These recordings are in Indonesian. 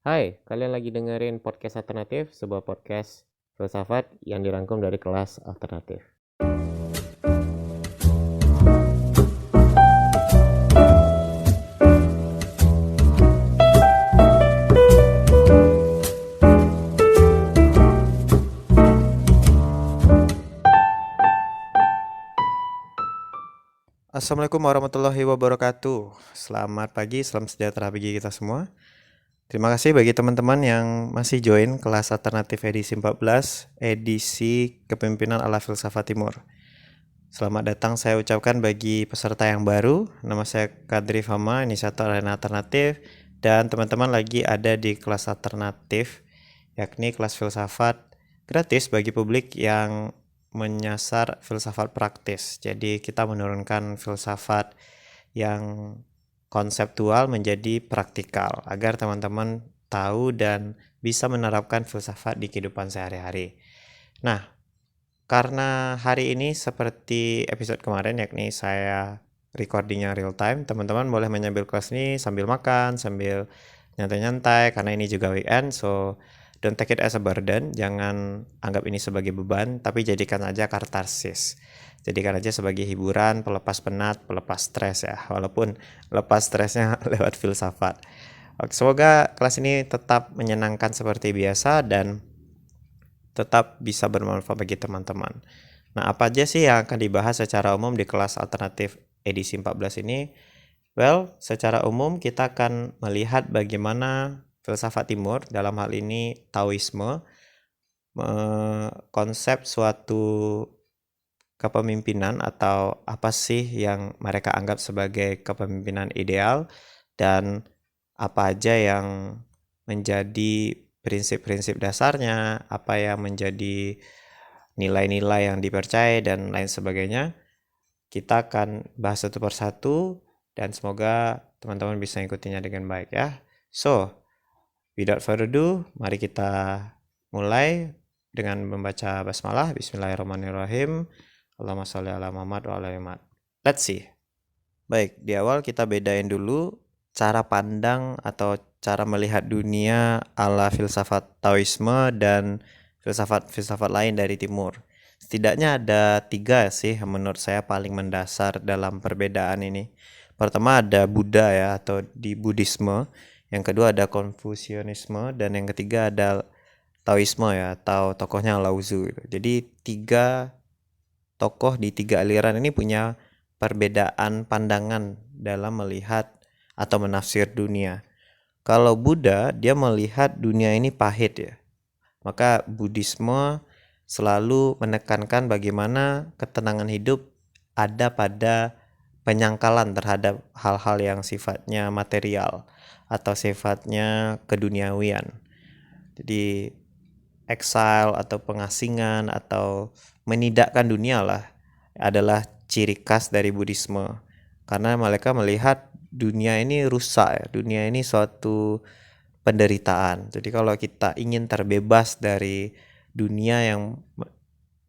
Hai, kalian lagi dengerin podcast alternatif, sebuah podcast filsafat yang dirangkum dari kelas alternatif. Assalamualaikum warahmatullahi wabarakatuh. Selamat pagi, salam sejahtera bagi kita semua. Terima kasih bagi teman-teman yang masih join kelas alternatif edisi 14, edisi Kepemimpinan ala Filsafat Timur. Selamat datang saya ucapkan bagi peserta yang baru. Nama saya Kadri Fama, inisiator Arena Alternatif, dan teman-teman lagi ada di kelas alternatif, yakni kelas filsafat gratis bagi publik yang menyasar filsafat praktis. Jadi kita menurunkan filsafat yang konseptual menjadi praktikal agar teman-teman tahu dan bisa menerapkan filsafat di kehidupan sehari-hari. Nah, karena hari ini seperti episode kemarin, yakni saya recordingnya real time, teman-teman boleh menyambil kelas ini sambil makan, sambil nyantai-nyantai, karena ini juga weekend, so don't take it as a burden, jangan anggap ini sebagai beban, tapi jadikan aja katarsis. Jadikan aja sebagai hiburan, pelepas penat, pelepas stres ya, walaupun lepas stresnya lewat filsafat. Oke, semoga kelas ini tetap menyenangkan seperti biasa dan tetap bisa bermanfaat bagi teman-teman. Nah, apa aja sih yang akan dibahas secara umum di kelas alternatif edisi 14 ini? Well, secara umum kita akan melihat bagaimana filsafat timur, dalam hal ini Taoisme, konsep suatu kepemimpinan atau apa sih yang mereka anggap sebagai kepemimpinan ideal dan apa aja yang menjadi prinsip-prinsip dasarnya, apa yang menjadi nilai-nilai yang dipercaya dan lain sebagainya. Kita akan bahas satu persatu dan semoga teman-teman bisa ikutinya dengan baik ya. So, without further ado, mari kita mulai dengan membaca basmalah. Bismillahirrahmanirrahim. Allahumma sholli ala Muhammad wa ala Muhammad. Let's see. Baik, di awal kita bedain dulu cara pandang atau cara melihat dunia ala filsafat Taoisme dan filsafat-filsafat lain dari timur. Setidaknya ada 3 sih menurut saya paling mendasar dalam perbedaan ini. Pertama ada Buddha ya, atau di Buddhisme. Yang kedua ada Konfusianisme, dan yang ketiga ada Taoisme ya, atau tokohnya Lao Tzu gitu. Jadi 3 tokoh di 3 aliran ini punya perbedaan pandangan dalam melihat atau menafsir dunia. Kalau Buddha, dia melihat dunia ini pahit ya. Maka Buddhisme selalu menekankan bagaimana ketenangan hidup ada pada penyangkalan terhadap hal-hal yang sifatnya material atau sifatnya keduniawian. Jadi exile atau pengasingan atau menidakkan dunia lah adalah ciri khas dari Buddhisme. Karena mereka melihat dunia ini rusak ya, dunia ini suatu penderitaan. Jadi kalau kita ingin terbebas dari dunia yang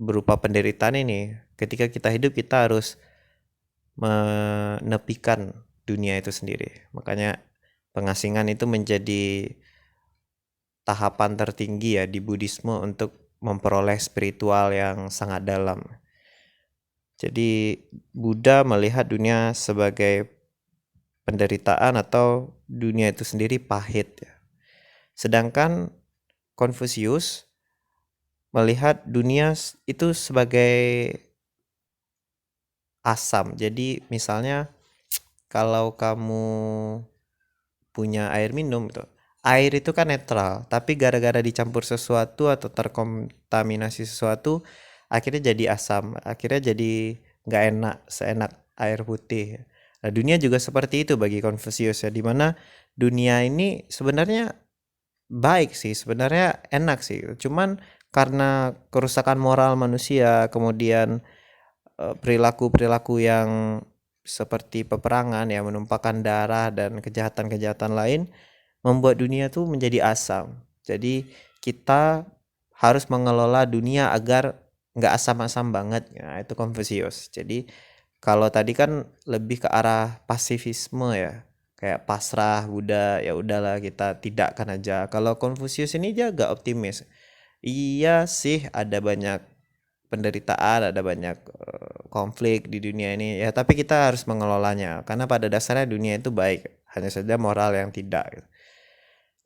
berupa penderitaan ini, ketika kita hidup kita harus menepikan dunia itu sendiri. Makanya pengasingan itu menjadi tahapan tertinggi ya di Buddhisme untuk memperoleh spiritual yang sangat dalam. Jadi Buddha melihat dunia sebagai penderitaan atau dunia itu sendiri pahit ya. Sedangkan Konfusius melihat dunia itu sebagai asam. Jadi misalnya kalau kamu punya air minum gitu, air itu kan netral, tapi gara-gara dicampur sesuatu atau terkontaminasi sesuatu, akhirnya jadi asam, akhirnya jadi nggak enak, seenak air putih. Nah, dunia juga seperti itu bagi Confucius ya, dimana dunia ini sebenarnya baik sih, sebenarnya enak sih, cuman karena kerusakan moral manusia, kemudian perilaku-perilaku yang seperti peperangan ya, menumpahkan darah dan kejahatan-kejahatan lain, membuat dunia tuh menjadi asam. Jadi kita harus mengelola dunia agar nggak asam-asam banget. Nah, itu Confucius. Jadi kalau tadi kan lebih ke arah pasifisme ya. kayak pasrah, Buddha, ya udahlah kita tidakkan aja. Kalau Konfusius ini dia agak optimis. Iya sih ada banyak penderitaan, ada banyak konflik di dunia ini ya, tapi kita harus mengelolanya karena pada dasarnya dunia itu baik, hanya saja moral yang tidak gitu.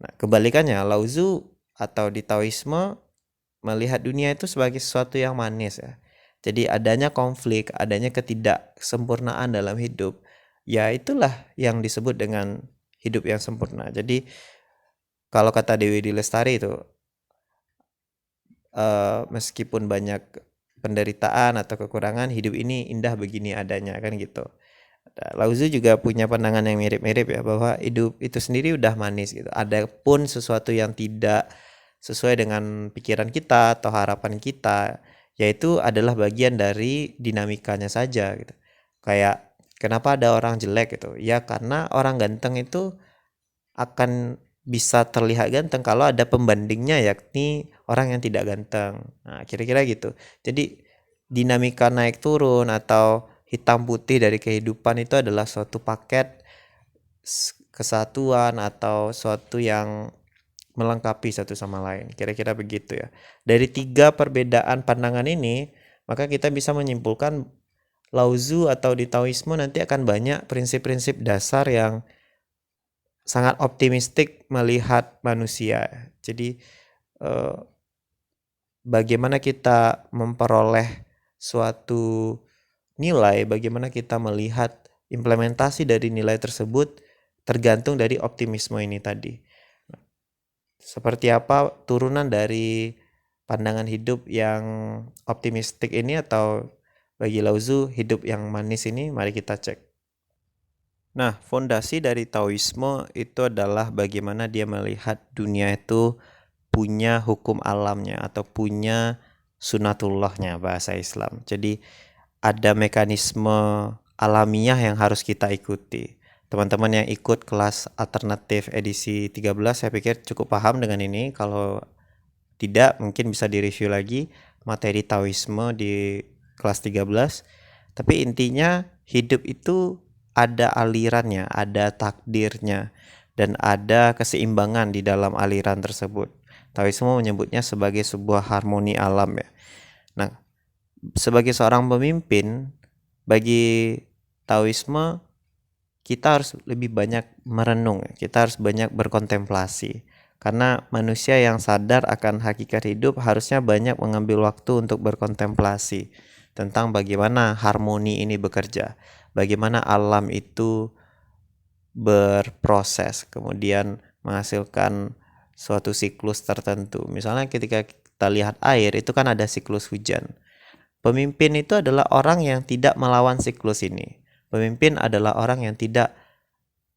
Nah, kebalikannya Lao Tzu atau di Taoisme melihat dunia itu sebagai sesuatu yang manis ya. Jadi adanya konflik, adanya ketidaksempurnaan dalam hidup, ya itulah yang disebut dengan hidup yang sempurna. Jadi kalau kata Dewi D. Lestari itu, meskipun banyak penderitaan atau kekurangan, hidup ini indah begini adanya kan gitu. Lao Tzu juga punya pandangan yang mirip-mirip ya, bahwa hidup itu sendiri udah manis gitu. Adapun sesuatu yang tidak sesuai dengan pikiran kita atau harapan kita, yaitu adalah bagian dari dinamikanya saja gitu. Kayak kenapa ada orang jelek gitu? Ya karena orang ganteng itu akan bisa terlihat ganteng kalau ada pembandingnya, yakni orang yang tidak ganteng. Nah, kira-kira gitu. Jadi dinamika naik turun atau hitam putih dari kehidupan itu adalah suatu paket kesatuan atau suatu yang melengkapi satu sama lain. Kira-kira begitu ya. Dari 3 perbedaan pandangan ini, maka kita bisa menyimpulkan Lao Tzu atau di Taoisme nanti akan banyak prinsip-prinsip dasar yang sangat optimistik melihat manusia. Jadi bagaimana kita memperoleh suatu nilai, bagaimana kita melihat implementasi dari nilai tersebut tergantung dari optimisme ini tadi. Seperti apa turunan dari pandangan hidup yang optimistik ini, atau bagi Lao Tzu hidup yang manis ini, mari kita cek. Nah, fondasi dari Taoisme itu adalah bagaimana dia melihat dunia itu punya hukum alamnya atau punya sunatullahnya bahasa Islam. Jadi ada mekanisme alamiah yang harus kita ikuti. Teman-teman yang ikut kelas alternatif edisi 13 saya pikir cukup paham dengan ini. Kalau tidak mungkin bisa direview lagi materi Taoisme di kelas 13. Tapi intinya hidup itu ada alirannya, ada takdirnya, dan ada keseimbangan di dalam aliran tersebut. Taoisme menyebutnya sebagai sebuah harmoni alam ya. Nah, sebagai seorang pemimpin, bagi Taoisme kita harus lebih banyak merenung, kita harus banyak berkontemplasi. Karena manusia yang sadar akan hakikat hidup harusnya banyak mengambil waktu untuk berkontemplasi tentang bagaimana harmoni ini bekerja, bagaimana alam itu berproses, kemudian menghasilkan suatu siklus tertentu. Misalnya ketika kita lihat air, itu kan ada siklus hujan. Pemimpin itu adalah orang yang tidak melawan siklus ini. Pemimpin adalah orang yang tidak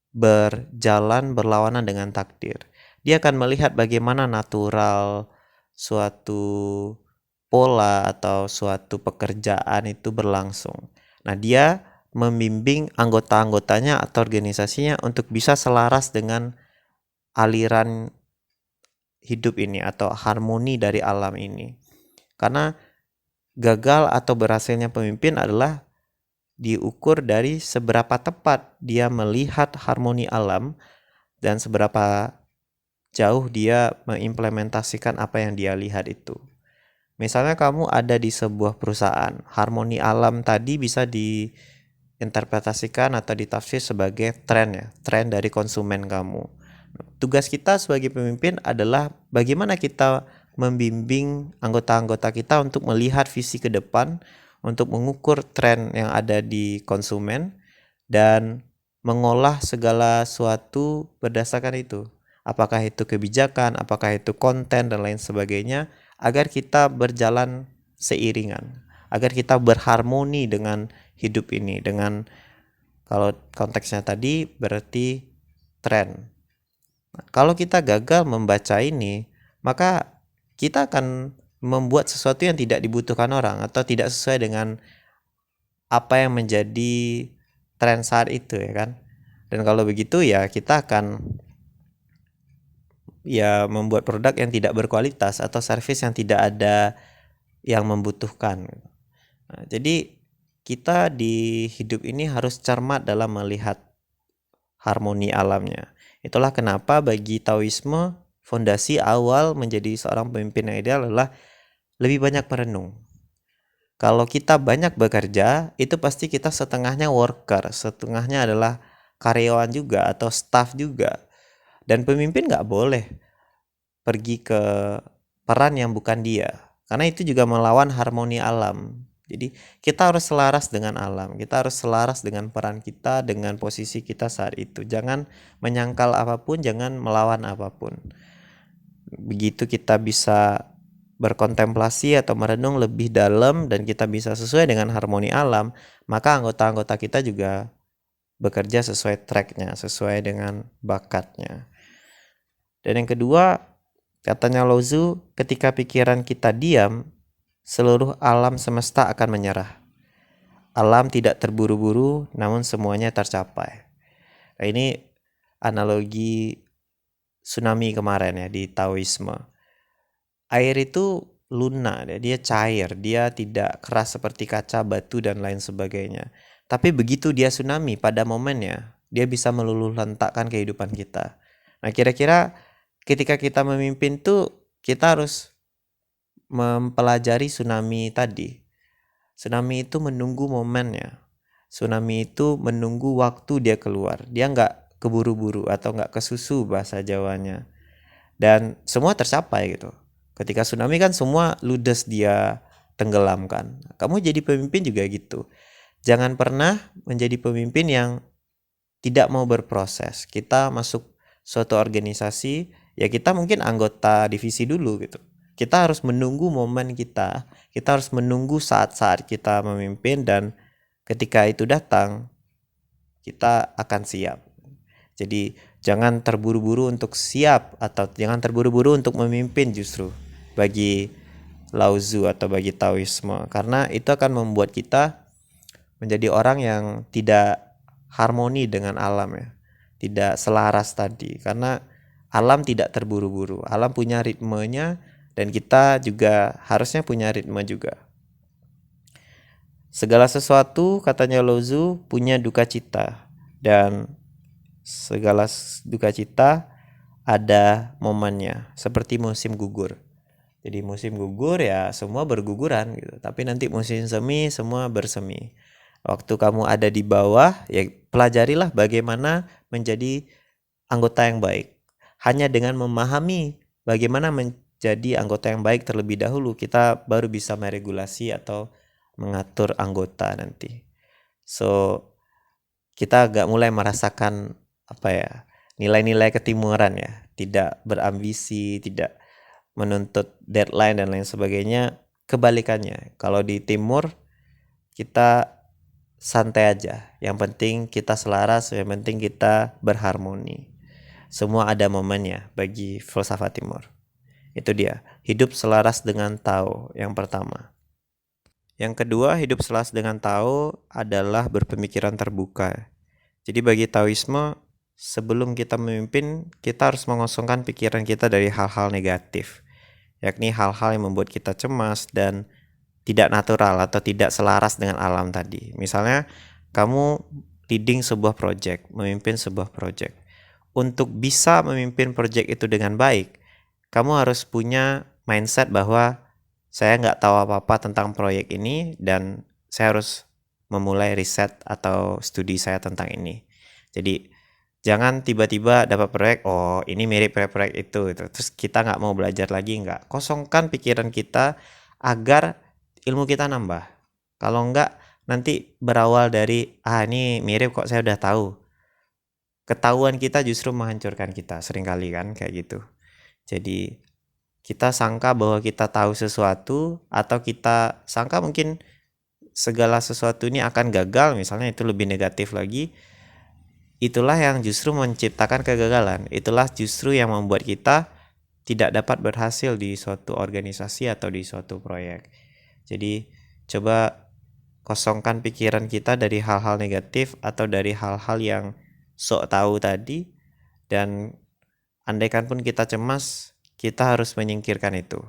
berjalan berlawanan dengan takdir. Dia akan melihat bagaimana natural suatu pola atau suatu pekerjaan itu berlangsung. Nah, dia membimbing anggota-anggotanya atau organisasinya untuk bisa selaras dengan aliran hidup ini atau harmoni dari alam ini. Karena gagal atau berhasilnya pemimpin adalah diukur dari seberapa tepat dia melihat harmoni alam dan seberapa jauh dia mengimplementasikan apa yang dia lihat itu. Misalnya kamu ada di sebuah perusahaan, harmoni alam tadi bisa diinterpretasikan atau ditafsir sebagai tren ya, tren dari konsumen kamu. Tugas kita sebagai pemimpin adalah bagaimana kita membimbing anggota-anggota kita untuk melihat visi ke depan, untuk mengukur tren yang ada di konsumen dan mengolah segala sesuatu berdasarkan itu. Apakah itu kebijakan, apakah itu konten dan lain sebagainya, agar kita berjalan seiringan, agar kita berharmoni dengan hidup ini, dengan kalau konteksnya tadi berarti tren. Nah, kalau kita gagal membaca ini, maka kita akan membuat sesuatu yang tidak dibutuhkan orang atau tidak sesuai dengan apa yang menjadi tren saat itu ya kan. Dan kalau begitu ya kita akan ya membuat produk yang tidak berkualitas atau service yang tidak ada yang membutuhkan. Jadi kita di hidup ini harus cermat dalam melihat harmoni alamnya. Itulah kenapa bagi Taoisme, fondasi awal menjadi seorang pemimpin yang ideal adalah lebih banyak merenung. Kalau kita banyak bekerja, itu pasti kita setengahnya worker, setengahnya adalah karyawan juga atau staff juga. Dan pemimpin nggak boleh pergi ke peran yang bukan dia, karena itu juga melawan harmoni alam. Jadi kita harus selaras dengan alam, kita harus selaras dengan peran kita, dengan posisi kita saat itu. Jangan menyangkal apapun, jangan melawan apapun. Begitu kita bisa berkontemplasi atau merenung lebih dalam dan kita bisa sesuai dengan harmoni alam, maka anggota-anggota kita juga bekerja sesuai tracknya, sesuai dengan bakatnya. Dan yang kedua, katanya Lao Tzu, ketika pikiran kita diam, seluruh alam semesta akan menyerah. Alam tidak terburu-buru, namun semuanya tercapai. Nah, ini analogi tsunami kemarin ya di Taoisme. Air itu lunak, dia cair, dia tidak keras seperti kaca, batu, dan lain sebagainya. Tapi begitu dia tsunami, pada momennya, dia bisa meluluh lantakkan kehidupan kita. Nah, kira-kira ketika kita memimpin tuh, kita harus mempelajari tsunami tadi. Tsunami itu menunggu momennya. Tsunami itu menunggu waktu dia keluar. Dia nggak keburu-buru atau nggak kesusu bahasa Jawanya. Dan semua tercapai gitu. Ketika tsunami kan semua ludes dia tenggelamkan. Kamu jadi pemimpin juga gitu. Jangan pernah menjadi pemimpin yang tidak mau berproses. Kita masuk suatu organisasi, ya kita mungkin anggota divisi dulu gitu. Kita harus menunggu momen kita harus menunggu saat-saat kita memimpin, dan ketika itu datang, kita akan siap. Jadi jangan terburu-buru untuk siap atau jangan terburu-buru untuk memimpin justru bagi Lao Tzu atau bagi Taoisme, karena itu akan membuat kita menjadi orang yang tidak harmoni dengan alam ya, tidak selaras tadi, karena alam tidak terburu-buru, alam punya ritmenya dan kita juga harusnya punya ritme juga. Segala sesuatu, katanya Lao Tzu, punya duka cita, dan segala duka cita ada momennya, seperti musim gugur. Jadi musim gugur ya semua berguguran gitu, tapi nanti musim semi semua bersemi. Waktu kamu ada di bawah, ya pelajarilah bagaimana menjadi anggota yang baik. Hanya dengan memahami bagaimana menjadi anggota yang baik terlebih dahulu, kita baru bisa meregulasi atau mengatur anggota nanti. So, kita agak mulai merasakan nilai-nilai ketimuran ya, tidak berambisi, tidak menuntut deadline dan lain sebagainya. Kebalikannya, kalau di timur kita santai aja, yang penting kita selaras, yang penting kita berharmoni. Semua ada momennya bagi filsafat timur. Itu dia, hidup selaras dengan Tao yang pertama. Yang kedua, hidup selaras dengan Tao adalah berpemikiran terbuka. Jadi bagi Taoisme, sebelum kita memimpin, kita harus mengosongkan pikiran kita dari hal-hal negatif, yakni hal-hal yang membuat kita cemas dan tidak natural atau tidak selaras dengan alam tadi. Misalnya, kamu leading sebuah project, memimpin sebuah project. Untuk bisa memimpin project itu dengan baik, kamu harus punya mindset bahwa saya nggak tahu apa-apa tentang proyek ini dan saya harus memulai riset atau studi saya tentang ini. Jadi jangan tiba-tiba dapat proyek, oh ini mirip proyek itu, terus kita nggak mau belajar lagi, nggak. Kosongkan pikiran kita agar ilmu kita nambah. Kalau enggak, nanti berawal dari ini mirip kok saya udah tahu. Ketahuan kita justru menghancurkan kita seringkali kan kayak gitu. Jadi kita sangka bahwa kita tahu sesuatu, atau kita sangka mungkin segala sesuatu ini akan gagal, misalnya itu lebih negatif lagi. Itulah yang justru menciptakan kegagalan. Itulah justru yang membuat kita tidak dapat berhasil di suatu organisasi atau di suatu proyek. Jadi coba kosongkan pikiran kita dari hal-hal negatif atau dari hal-hal yang sok tahu tadi, dan andaikan pun kita cemas, kita harus menyingkirkan itu.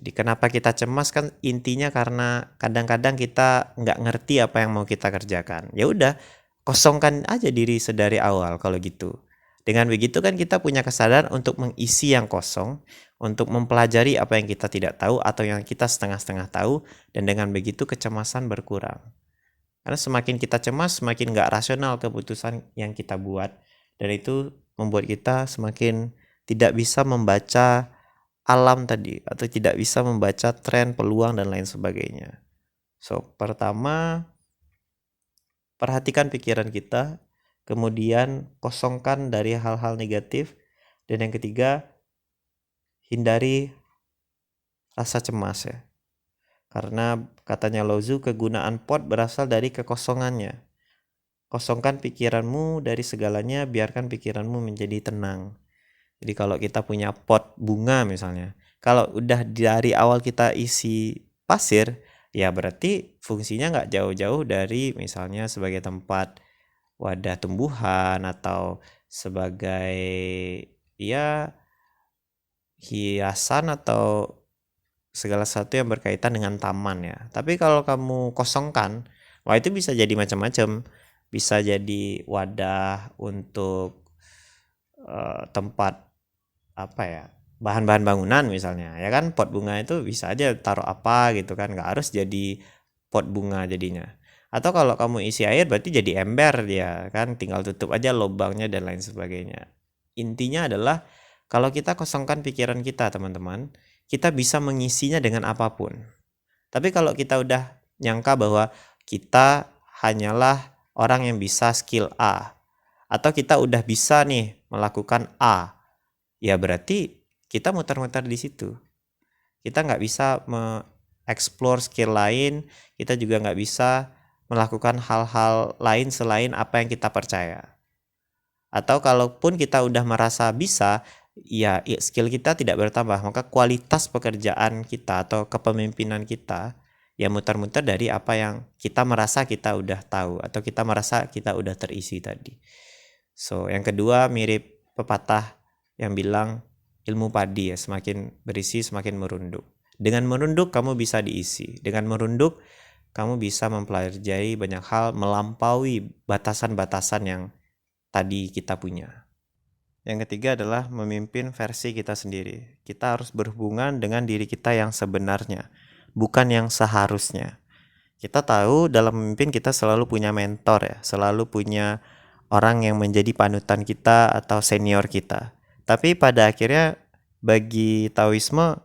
Jadi kenapa kita cemas kan intinya karena kadang-kadang kita nggak ngerti apa yang mau kita kerjakan. Ya udah, kosongkan aja diri sedari awal kalau gitu. Dengan begitu kan kita punya kesadaran untuk mengisi yang kosong, untuk mempelajari apa yang kita tidak tahu atau yang kita setengah-setengah tahu, dan dengan begitu kecemasan berkurang. Karena semakin kita cemas, semakin nggak rasional keputusan yang kita buat, dan itu membuat kita semakin tidak bisa membaca alam tadi, atau tidak bisa membaca tren, peluang, dan lain sebagainya. So, pertama, perhatikan pikiran kita, kemudian kosongkan dari hal-hal negatif, dan yang ketiga, hindari rasa cemas ya. Karena katanya Lao-Tzu, kegunaan pot berasal dari kekosongannya. Kosongkan pikiranmu dari segalanya, biarkan pikiranmu menjadi tenang. Jadi kalau kita punya pot bunga misalnya, kalau udah dari awal kita isi pasir, ya berarti fungsinya nggak jauh-jauh dari misalnya sebagai tempat wadah tumbuhan atau sebagai ya hiasan atau segala sesuatu yang berkaitan dengan taman ya. Tapi kalau kamu kosongkan, wah itu bisa jadi macam-macam. Bisa jadi wadah untuk tempat apa ya, bahan-bahan bangunan misalnya ya kan. Pot bunga itu bisa aja taruh apa gitu kan, nggak harus jadi pot bunga jadinya. Atau kalau kamu isi air berarti jadi ember dia kan, tinggal tutup aja lubangnya dan lain sebagainya. Intinya adalah kalau kita kosongkan pikiran kita teman-teman, kita bisa mengisinya dengan apapun. Tapi kalau kita udah nyangka bahwa kita hanyalah orang yang bisa skill A, atau kita udah bisa nih melakukan A, ya berarti kita muter-muter di situ. Kita nggak bisa mengeksplor skill lain, kita juga nggak bisa melakukan hal-hal lain selain apa yang kita percaya. Atau kalaupun kita udah merasa bisa, ya skill kita tidak bertambah, maka kualitas pekerjaan kita atau kepemimpinan kita ya muter-muter dari apa yang kita merasa kita udah tahu atau kita merasa kita udah terisi tadi. So, yang kedua mirip pepatah yang bilang ilmu padi ya, semakin berisi semakin merunduk. Dengan merunduk kamu bisa diisi. Dengan merunduk kamu bisa mempelajari banyak hal, melampaui batasan-batasan yang tadi kita punya. Yang ketiga adalah memimpin versi kita sendiri. Kita harus berhubungan dengan diri kita yang sebenarnya, bukan yang seharusnya. Kita tahu dalam memimpin kita selalu punya mentor ya, selalu punya orang yang menjadi panutan kita atau senior kita. Tapi pada akhirnya bagi Taoisme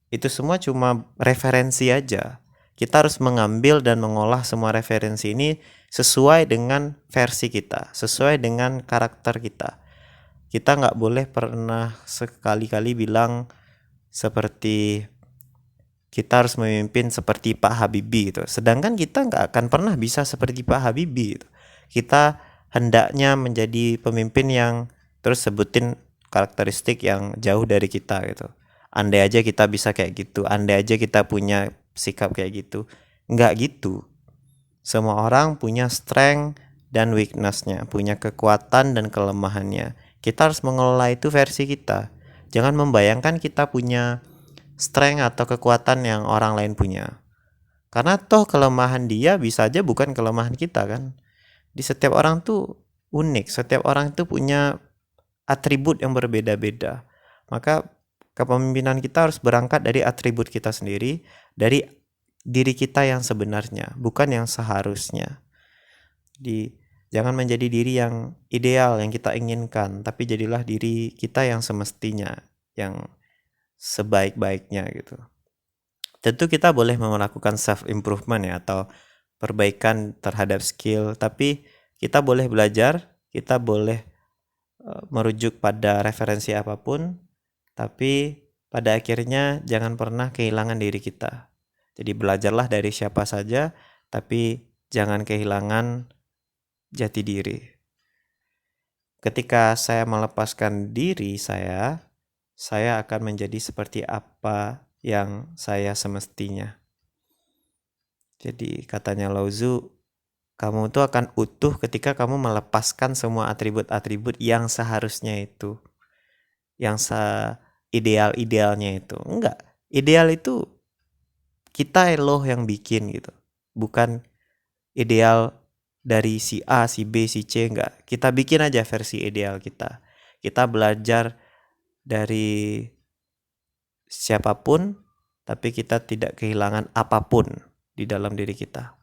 itu semua cuma referensi aja. Kita harus mengambil dan mengolah semua referensi ini sesuai dengan versi kita, sesuai dengan karakter kita. Kita nggak boleh pernah sekali-kali bilang seperti kita harus memimpin seperti Pak Habibie gitu. Sedangkan kita nggak akan pernah bisa seperti Pak Habibie gitu. Kita hendaknya menjadi pemimpin yang terus sebutin karakteristik yang jauh dari kita gitu. Andai aja kita bisa kayak gitu, andai aja kita punya sikap kayak gitu. Nggak gitu. Semua orang punya strength dan weakness-nya, punya kekuatan dan kelemahannya. Kita harus mengelola itu versi kita. Jangan membayangkan kita punya strength atau kekuatan yang orang lain punya. Karena toh kelemahan dia bisa aja bukan kelemahan kita kan. Di setiap orang tuh unik, setiap orang tuh punya atribut yang berbeda-beda. Maka kepemimpinan kita harus berangkat dari atribut kita sendiri, dari diri kita yang sebenarnya, bukan yang seharusnya. Jangan menjadi diri yang ideal yang kita inginkan, tapi jadilah diri kita yang semestinya, yang sebaik-baiknya gitu. Tentu kita boleh melakukan self improvement ya, atau perbaikan terhadap skill, tapi kita boleh belajar, kita boleh merujuk pada referensi apapun, tapi pada akhirnya jangan pernah kehilangan diri kita. Jadi belajarlah dari siapa saja, tapi jangan kehilangan jati diri. Ketika saya melepaskan diri saya akan menjadi seperti apa yang saya semestinya. Jadi katanya Lao-Tzu, kamu tuh akan utuh ketika kamu melepaskan semua atribut-atribut yang seharusnya itu, yang ideal-idealnya itu. Enggak, ideal itu kita loh yang bikin gitu, bukan ideal dari si A, si B, si C, enggak. Kita bikin aja versi ideal kita. Kita belajar dari siapapun, tapi kita tidak kehilangan apapun di dalam diri kita.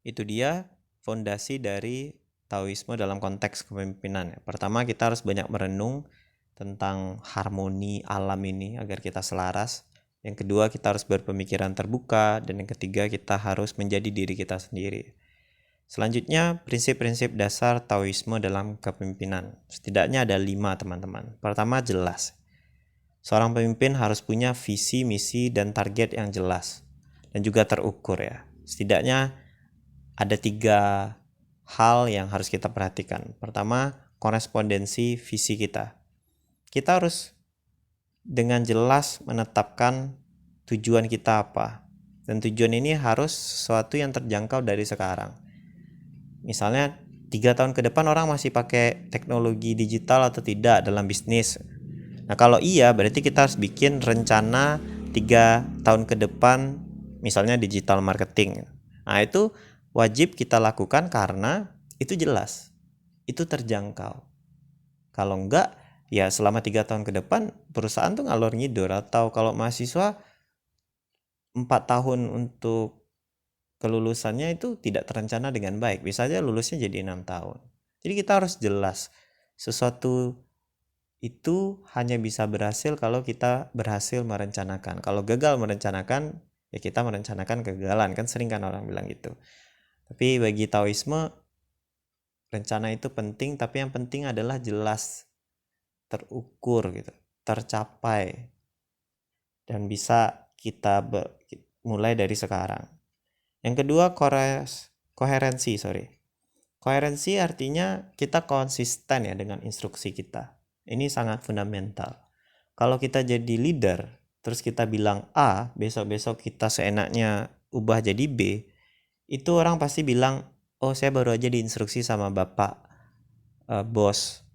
Itu dia fondasi dari Taoisme dalam konteks kepemimpinan. Pertama, kita harus banyak merenung tentang harmoni alam ini agar kita selaras. Yang kedua, kita harus berpemikiran terbuka. Dan yang ketiga, kita harus menjadi diri kita sendiri. Selanjutnya, prinsip-prinsip dasar Taoisme dalam kepemimpinan. Setidaknya ada 5, teman-teman. Pertama, jelas. Seorang pemimpin harus punya visi, misi, dan target yang jelas. Dan juga terukur ya. Setidaknya ada 3 hal yang harus kita perhatikan. Pertama, korespondensi visi kita. Kita harus dengan jelas menetapkan tujuan kita apa. Dan tujuan ini harus sesuatu yang terjangkau dari sekarang. Misalnya 3 tahun ke depan orang masih pakai teknologi digital atau tidak dalam bisnis. Nah kalau iya berarti kita harus bikin rencana 3 tahun ke depan, misalnya digital marketing. Nah itu wajib kita lakukan karena itu jelas, itu terjangkau. Kalau enggak, ya selama 3 tahun ke depan perusahaan tuh ngalor ngidur. Atau kalau mahasiswa 4 tahun untuk kelulusannya itu tidak terencana dengan baik, bisa aja lulusnya jadi 6 tahun. Jadi kita harus jelas, sesuatu itu hanya bisa berhasil kalau kita berhasil merencanakan. Kalau gagal merencanakan, ya kita merencanakan kegagalan, kan sering kan orang bilang gitu. Tapi bagi Taoisme, rencana itu penting, tapi yang penting adalah jelas, terukur gitu, tercapai, dan bisa kita mulai dari sekarang. Yang kedua, koherensi. Koherensi artinya kita konsisten ya dengan instruksi kita. Ini sangat fundamental. Kalau kita jadi leader, terus kita bilang A, besok-besok kita seenaknya ubah jadi B, itu orang pasti bilang, oh saya baru aja diinstruksi sama bapak bos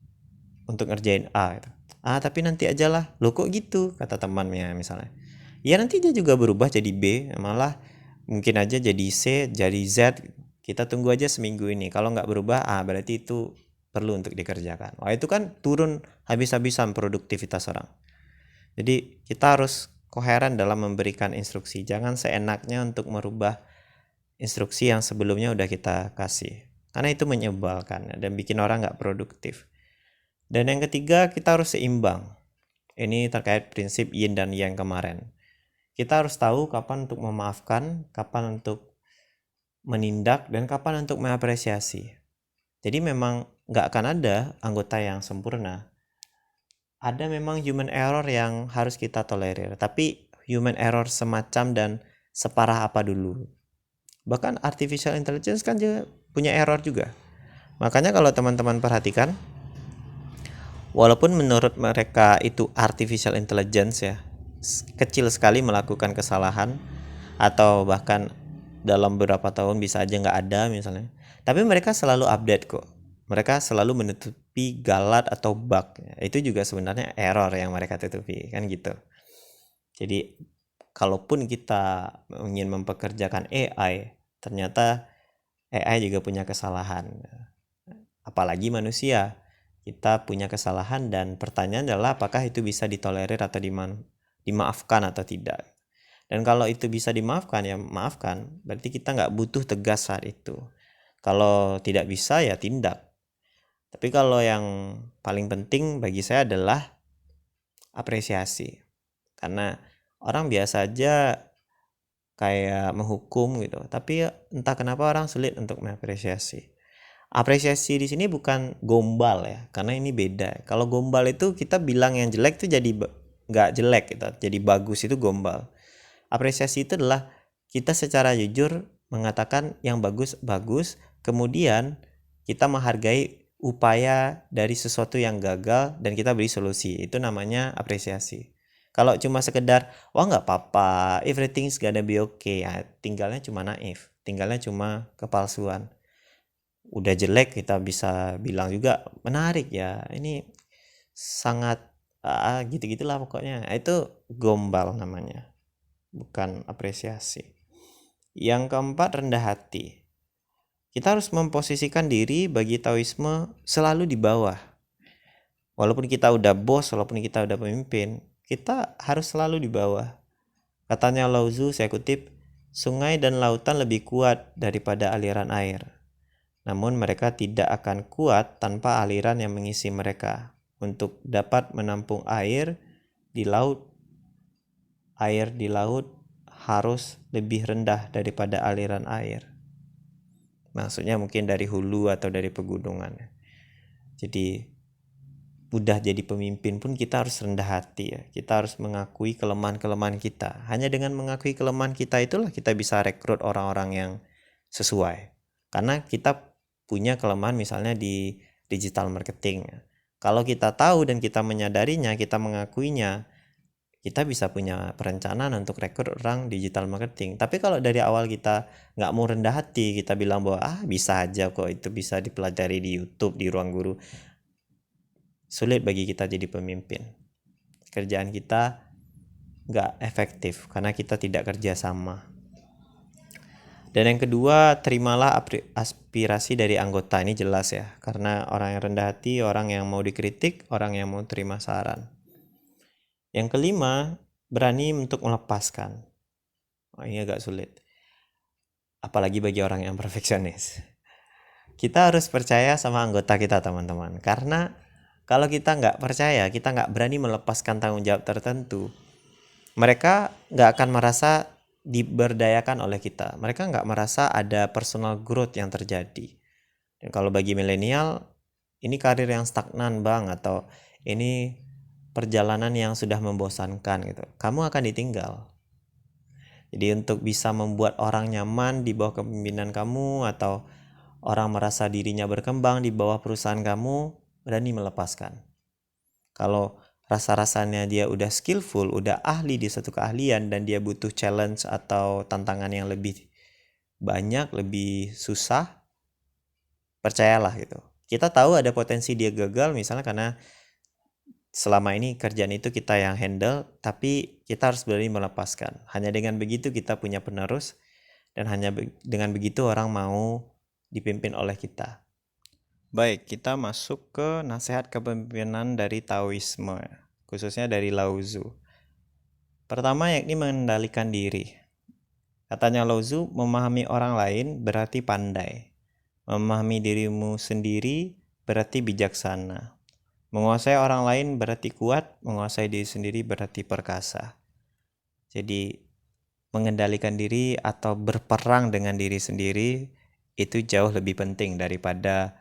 untuk ngerjain A gitu. Tapi nanti aja lah. Loh kok gitu, kata temannya misalnya. Ya nanti dia juga berubah jadi B, malah mungkin aja jadi C, jadi Z. Kita tunggu aja seminggu ini. Kalau nggak berubah, berarti itu perlu untuk dikerjakan. Wah itu kan turun habis-habisan produktivitas orang. Jadi kita harus koheren dalam memberikan instruksi. Jangan seenaknya untuk merubah instruksi yang sebelumnya udah kita kasih. Karena itu menyebalkan dan bikin orang nggak produktif. Dan yang ketiga, kita harus seimbang. Ini terkait prinsip yin dan yang kemarin. Kita harus tahu kapan untuk memaafkan, kapan untuk menindak, dan kapan untuk mengapresiasi. Jadi memang nggak akan ada anggota yang sempurna. Ada memang human error yang harus kita tolerir. Tapi human error semacam dan separah apa dulu. Bahkan artificial intelligence kan juga punya error juga. Makanya kalau teman-teman perhatikan, walaupun menurut mereka itu artificial intelligence ya, kecil sekali melakukan kesalahan, atau bahkan dalam beberapa tahun bisa aja nggak ada misalnya. Tapi mereka selalu update kok. Mereka selalu menutupi galat atau bug. Itu juga sebenarnya error yang mereka tutupi, kan gitu. Jadi kalaupun kita ingin mempekerjakan AI, ternyata AI juga punya kesalahan. Apalagi manusia, kita punya kesalahan dan pertanyaan adalah apakah itu bisa ditolerir atau dimaafkan atau tidak. Dan kalau itu bisa dimaafkan ya maafkan, berarti kita nggak butuh tegas saat itu. Kalau tidak bisa ya tindak. Tapi kalau yang paling penting bagi saya adalah apresiasi. Karena orang biasa aja kayak menghukum gitu, tapi entah kenapa orang sulit untuk mengapresiasi. Apresiasi di sini bukan gombal ya, karena ini beda. Kalau gombal itu kita bilang yang jelek itu jadi nggak jelek gitu, jadi bagus, itu gombal. Apresiasi itu adalah kita secara jujur mengatakan yang bagus, kemudian kita menghargai upaya dari sesuatu yang gagal dan kita beri solusi. Itu namanya apresiasi. Kalau cuma sekedar, wah nggak apa-apa, everything's gonna be okay, ya, tinggalnya cuma naif, tinggalnya cuma kepalsuan. Udah jelek kita bisa bilang juga menarik ya, ini sangat gitu-gitulah pokoknya. Itu gombal namanya, bukan apresiasi. Yang keempat, rendah hati. Kita harus memposisikan diri bagi Taoisme selalu di bawah. Walaupun kita udah bos, walaupun kita udah pemimpin, kita harus selalu di bawah. Katanya Lao Tzu, saya kutip, sungai dan lautan lebih kuat daripada aliran air. Namun mereka tidak akan kuat tanpa aliran yang mengisi mereka. Untuk dapat menampung air di laut harus lebih rendah daripada aliran air. Maksudnya mungkin dari hulu atau dari pegunungan. Jadi mudah jadi pemimpin pun kita harus rendah hati ya. Kita harus mengakui kelemahan-kelemahan kita. Hanya dengan mengakui kelemahan kita itulah kita bisa rekrut orang-orang yang sesuai. Karena kita punya kelemahan misalnya di digital marketing. Kalau kita tahu dan kita menyadarinya, kita mengakuinya, kita bisa punya perencanaan untuk rekrut orang digital marketing. Tapi kalau dari awal kita nggak mau rendah hati, kita bilang bahwa bisa aja kok, itu bisa dipelajari di YouTube, di ruang guru, sulit bagi kita jadi pemimpin. Kerjaan kita nggak efektif karena kita tidak kerja sama. Dan yang kedua, terimalah aspirasi dari anggota. Ini jelas ya, karena orang yang rendah hati, orang yang mau dikritik, orang yang mau terima saran. Yang kelima, berani untuk melepaskan. Ini agak sulit, apalagi bagi orang yang perfeksionis. Kita harus percaya sama anggota kita, teman-teman, karena kalau kita nggak percaya, kita nggak berani melepaskan tanggung jawab tertentu, mereka nggak akan merasa diberdayakan oleh kita. Mereka nggak merasa ada personal growth yang terjadi. Dan kalau bagi milenial, ini karir yang stagnan bang, atau ini perjalanan yang sudah membosankan gitu. Kamu akan ditinggal. Jadi untuk bisa membuat orang nyaman di bawah kepemimpinan kamu, atau orang merasa dirinya berkembang di bawah perusahaan kamu, berani melepaskan. Kalau rasa-rasanya dia udah skillful, udah ahli di satu keahlian, dan dia butuh challenge atau tantangan yang lebih banyak, lebih susah, percayalah gitu. Kita tahu ada potensi dia gagal misalnya karena selama ini kerjaan itu kita yang handle, tapi kita harus berani melepaskan. Hanya dengan begitu kita punya penerus, dan hanya dengan begitu orang mau dipimpin oleh kita. Baik, kita masuk ke nasihat kepemimpinan dari Taoisme, khususnya dari Lao Tzu. Pertama, yakni mengendalikan diri. Katanya Lao Tzu, memahami orang lain berarti pandai. Memahami dirimu sendiri berarti bijaksana. Menguasai orang lain berarti kuat, menguasai diri sendiri berarti perkasa. Jadi, mengendalikan diri atau berperang dengan diri sendiri itu jauh lebih penting daripada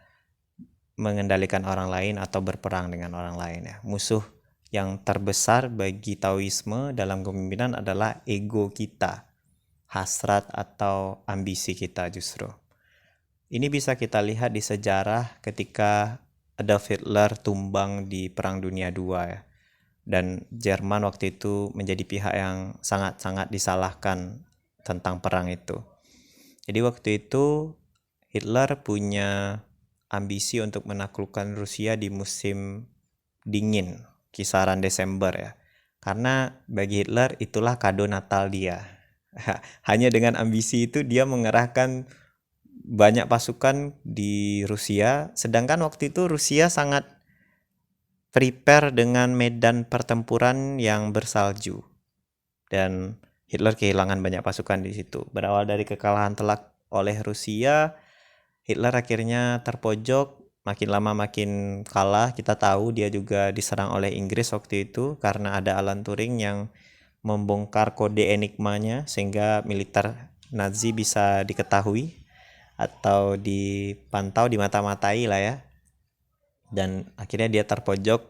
mengendalikan orang lain atau berperang dengan orang lain ya. Musuh yang terbesar bagi Taoisme dalam kepemimpinan adalah ego kita, hasrat atau ambisi kita justru. Ini bisa kita lihat di sejarah ketika Adolf Hitler tumbang di Perang Dunia II ya. Dan Jerman waktu itu menjadi pihak yang sangat-sangat disalahkan tentang perang itu. Jadi waktu itu Hitler punya ambisi untuk menaklukkan Rusia di musim dingin, kisaran Desember ya. Karena bagi Hitler itulah kado Natal dia. Hanya dengan ambisi itu dia mengerahkan banyak pasukan di Rusia, sedangkan waktu itu Rusia sangat prepare dengan medan pertempuran yang bersalju. Dan Hitler kehilangan banyak pasukan di situ. Berawal dari kekalahan telak oleh Rusia, Hitler akhirnya terpojok, makin lama makin kalah. Kita tahu dia juga diserang oleh Inggris waktu itu karena ada Alan Turing yang membongkar kode enigmanya sehingga militer Nazi bisa diketahui atau dipantau, dimata-matai lah ya. Dan akhirnya dia terpojok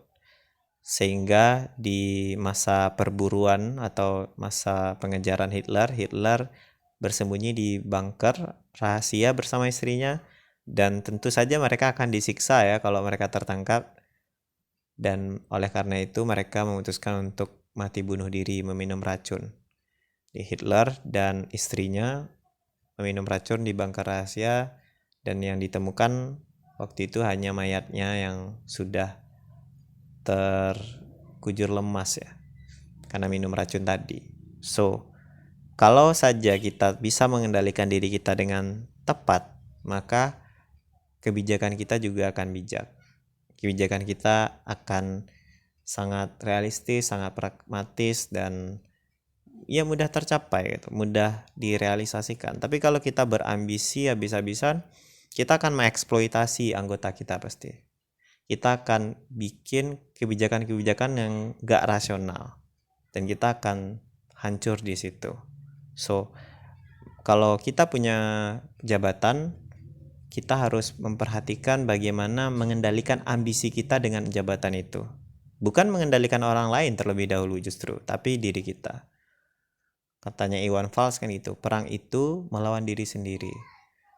sehingga di masa perburuan atau masa pengejaran Hitler bersembunyi di bunker rahasia bersama istrinya, dan tentu saja mereka akan disiksa ya kalau mereka tertangkap. Dan oleh karena itu mereka memutuskan untuk mati bunuh diri, meminum racun. Hitler dan istrinya meminum racun di bunker rahasia, dan yang ditemukan waktu itu hanya mayatnya yang sudah terkujur lemas ya karena minum racun tadi. So, kalau saja kita bisa mengendalikan diri kita dengan tepat, maka kebijakan kita juga akan bijak. Kebijakan kita akan sangat realistis, sangat pragmatis, dan ya mudah tercapai gitu, mudah direalisasikan. Tapi kalau kita berambisi habis-habisan, kita akan mengeksploitasi anggota kita pasti. Kita akan bikin kebijakan-kebijakan yang gak rasional dan kita akan hancur di situ. So, kalau kita punya jabatan, kita harus memperhatikan bagaimana mengendalikan ambisi kita dengan jabatan itu. Bukan mengendalikan orang lain terlebih dahulu justru, tapi diri kita. Katanya Iwan Fals kan itu, perang itu melawan diri sendiri.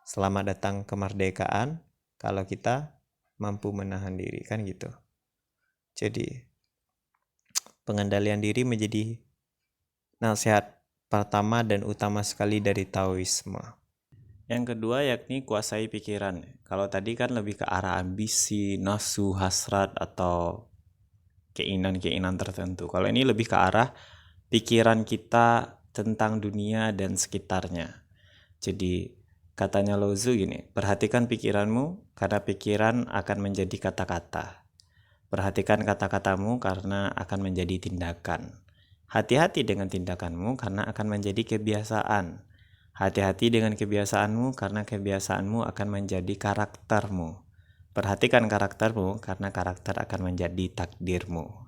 Selamat datang kemerdekaan kalau kita mampu menahan diri, kan gitu. Jadi pengendalian diri menjadi nasihat pertama dan utama sekali dari Taoisme. Yang kedua yakni kuasai pikiran. Kalau tadi kan lebih ke arah ambisi, nafsu, hasrat, atau keinginan-keinginan tertentu. Kalau ini lebih ke arah pikiran kita tentang dunia dan sekitarnya. Jadi katanya Lao Tzu gini, perhatikan pikiranmu karena pikiran akan menjadi kata-kata. Perhatikan kata-katamu karena akan menjadi tindakan. Hati-hati dengan tindakanmu karena akan menjadi kebiasaan. Hati-hati dengan kebiasaanmu karena kebiasaanmu akan menjadi karaktermu. Perhatikan karaktermu karena karakter akan menjadi takdirmu.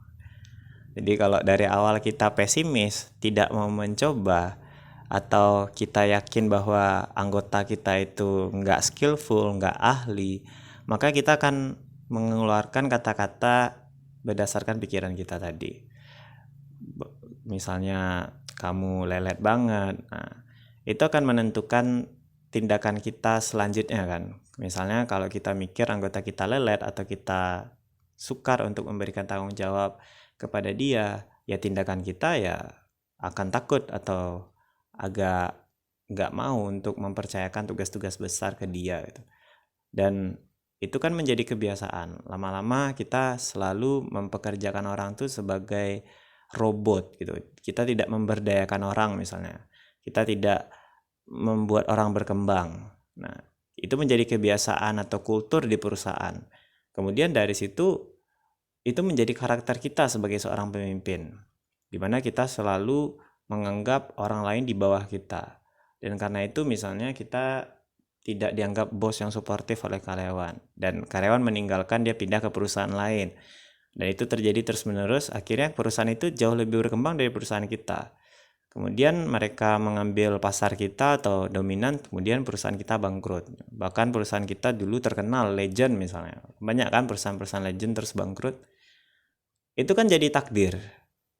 Jadi kalau dari awal kita pesimis, tidak mau mencoba, atau kita yakin bahwa anggota kita itu nggak skillful, nggak ahli, maka kita akan mengeluarkan kata-kata berdasarkan pikiran kita tadi. Misalnya kamu lelet banget, nah, itu akan menentukan tindakan kita selanjutnya kan. Misalnya kalau kita mikir anggota kita lelet atau kita sukar untuk memberikan tanggung jawab kepada dia, ya tindakan kita ya akan takut atau agak nggak mau untuk mempercayakan tugas-tugas besar ke dia gitu. Dan itu kan menjadi kebiasaan. Lama-lama kita selalu mempekerjakan orang tuh sebagai robot gitu. Kita tidak memberdayakan orang misalnya. Kita tidak membuat orang berkembang. Nah, itu menjadi kebiasaan atau kultur di perusahaan. Kemudian dari situ itu menjadi karakter kita sebagai seorang pemimpin, di mana kita selalu menganggap orang lain di bawah kita. Dan karena itu misalnya kita tidak dianggap bos yang suportif oleh karyawan, dan karyawan meninggalkan, dia pindah ke perusahaan lain. Dan itu terjadi terus-menerus, akhirnya perusahaan itu jauh lebih berkembang dari perusahaan kita. Kemudian mereka mengambil pasar kita atau dominan, kemudian perusahaan kita bangkrut. Bahkan perusahaan kita dulu terkenal, legend misalnya. Banyak kan perusahaan-perusahaan legend terus bangkrut. Itu kan jadi takdir.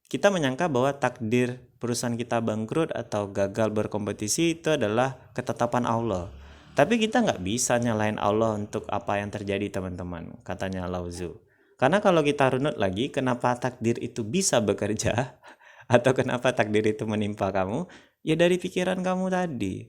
Kita menyangka bahwa takdir perusahaan kita bangkrut atau gagal berkompetisi itu adalah ketetapan Allah. Tapi kita nggak bisa nyalain Allah untuk apa yang terjadi, teman-teman, katanya Lao Tzu. Karena kalau kita runut lagi, kenapa takdir itu bisa bekerja atau kenapa takdir itu menimpa kamu, ya dari pikiran kamu tadi.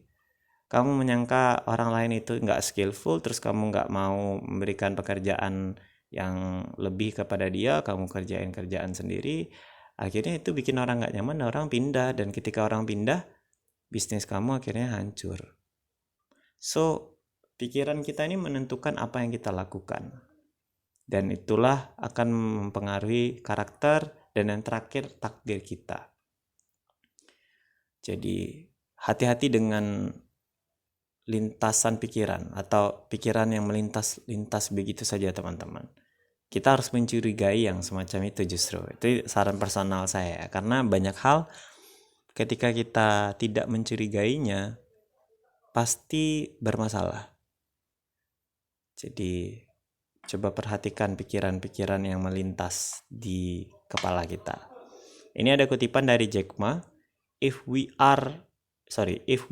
Kamu menyangka orang lain itu nggak skillful, terus kamu nggak mau memberikan pekerjaan yang lebih kepada dia, kamu kerjain kerjaan sendiri. Akhirnya itu bikin orang nggak nyaman, orang pindah, dan ketika orang pindah, bisnis kamu akhirnya hancur. So, pikiran kita ini menentukan apa yang kita lakukan. Dan itulah akan mempengaruhi karakter dan yang terakhir takdir kita. Jadi, hati-hati dengan lintasan pikiran atau pikiran yang melintas begitu saja, teman-teman. Kita harus mencurigai yang semacam itu justru. Itu saran personal saya, karena banyak hal ketika kita tidak mencurigainya pasti bermasalah. Jadi coba perhatikan pikiran-pikiran yang melintas di kepala kita. Ini ada kutipan dari Jack Ma, if we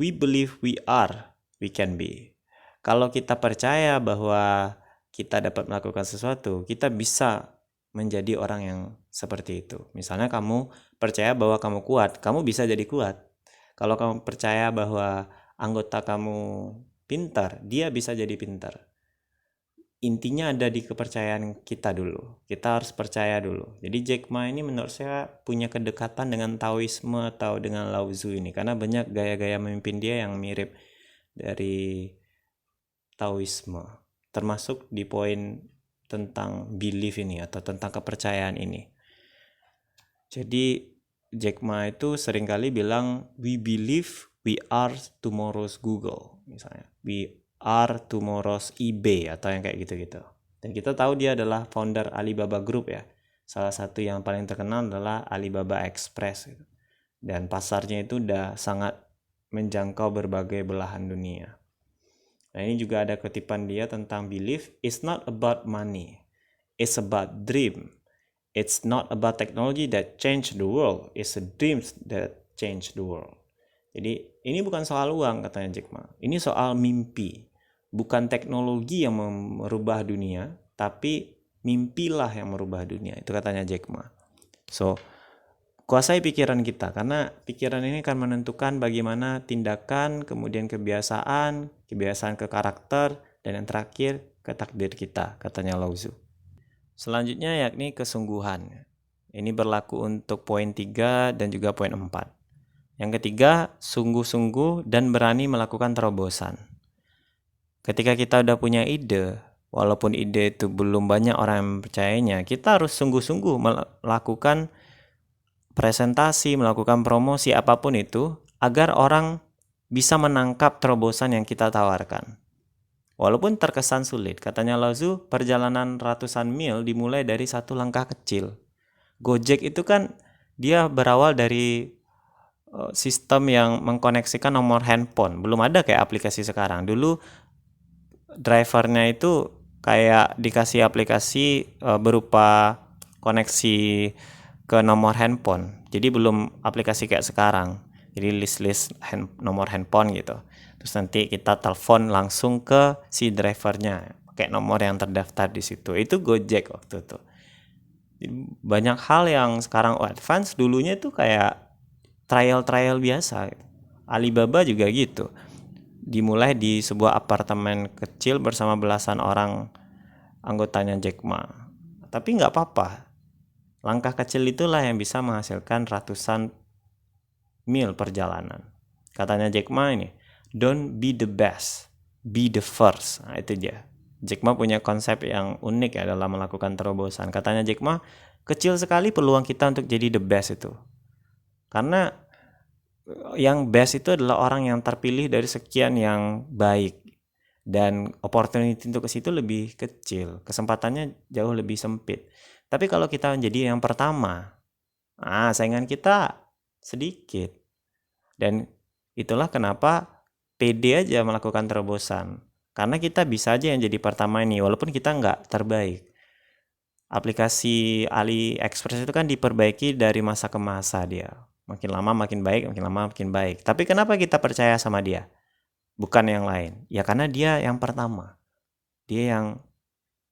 believe we are, we can be. Kalau kita percaya bahwa kita dapat melakukan sesuatu, kita bisa menjadi orang yang seperti itu. Misalnya kamu percaya bahwa kamu kuat, kamu bisa jadi kuat. Kalau kamu percaya bahwa anggota kamu pintar, dia bisa jadi pintar. Intinya ada di kepercayaan kita dulu. Kita harus percaya dulu. Jadi Jack Ma ini menurut saya punya kedekatan dengan Taoisme atau dengan Lao Tzu ini, karena banyak gaya-gaya memimpin dia yang mirip dari Taoisme, termasuk di poin tentang belief ini atau tentang kepercayaan ini. Jadi Jack Ma itu seringkali bilang, we believe we are tomorrow's Google, misalnya. We are tomorrow's eBay atau yang kayak gitu-gitu. Dan kita tahu dia adalah founder Alibaba Group ya. Salah satu yang paling terkenal adalah Alibaba Express gitu. Dan pasarnya itu udah sangat menjangkau berbagai belahan dunia. Nah, ini juga ada kutipan dia tentang belief, it's not about money, it's about dream. It's not about technology that change the world, it's a dreams that change the world. Jadi ini bukan soal uang, katanya Jack Ma. Ini soal mimpi. Bukan teknologi yang merubah dunia, tapi mimpilah yang merubah dunia. Itu katanya Jack Ma. So, kuasai pikiran kita, karena pikiran ini akan menentukan bagaimana tindakan, kemudian kebiasaan ke karakter, dan yang terakhir ke takdir kita, katanya Lao Tzu. Selanjutnya yakni kesungguhan. Ini berlaku untuk poin 3 dan juga poin 4. Yang ketiga, sungguh-sungguh dan berani melakukan terobosan. Ketika kita udah punya ide, walaupun ide itu belum banyak orang yang percayanya, kita harus sungguh-sungguh melakukan presentasi, melakukan promosi apapun itu, agar orang bisa menangkap terobosan yang kita tawarkan. Walaupun terkesan sulit, katanya Lao Tzu, perjalanan ratusan mil dimulai dari satu langkah kecil. Gojek itu kan dia berawal dari sistem yang mengkoneksikan nomor handphone. Belum ada kayak aplikasi sekarang. Dulu drivernya itu kayak dikasih aplikasi berupa koneksi ke nomor handphone. Jadi belum aplikasi kayak sekarang. Jadi list nomor handphone gitu. Terus nanti kita telepon langsung ke si drivernya, pakai nomor yang terdaftar di situ. Itu Gojek waktu itu. Banyak hal yang sekarang advance, dulunya itu kayak trial biasa. Alibaba juga gitu. Dimulai di sebuah apartemen kecil bersama belasan orang anggotanya Jack Ma. Tapi nggak apa-apa. Langkah kecil itulah yang bisa menghasilkan ratusan mil perjalanan. Katanya Jack Ma ini, don't be the best, be the first. Nah, itu dia. Jack Ma punya konsep yang unik ya dalam melakukan terobosan. Katanya Jack Ma, kecil sekali peluang kita untuk jadi the best itu. Karena yang best itu adalah orang yang terpilih dari sekian yang baik. Dan opportunity untuk ke situ lebih kecil. Kesempatannya jauh lebih sempit. Tapi kalau kita menjadi yang pertama, saingan kita sedikit. Dan itulah kenapa pede aja melakukan terobosan. Karena kita bisa aja yang jadi pertama ini, walaupun kita nggak terbaik. Aplikasi AliExpress itu kan diperbaiki dari masa ke masa dia. Makin lama makin baik, makin lama makin baik. Tapi kenapa kita percaya sama dia? Bukan yang lain. Ya karena dia yang pertama. Dia yang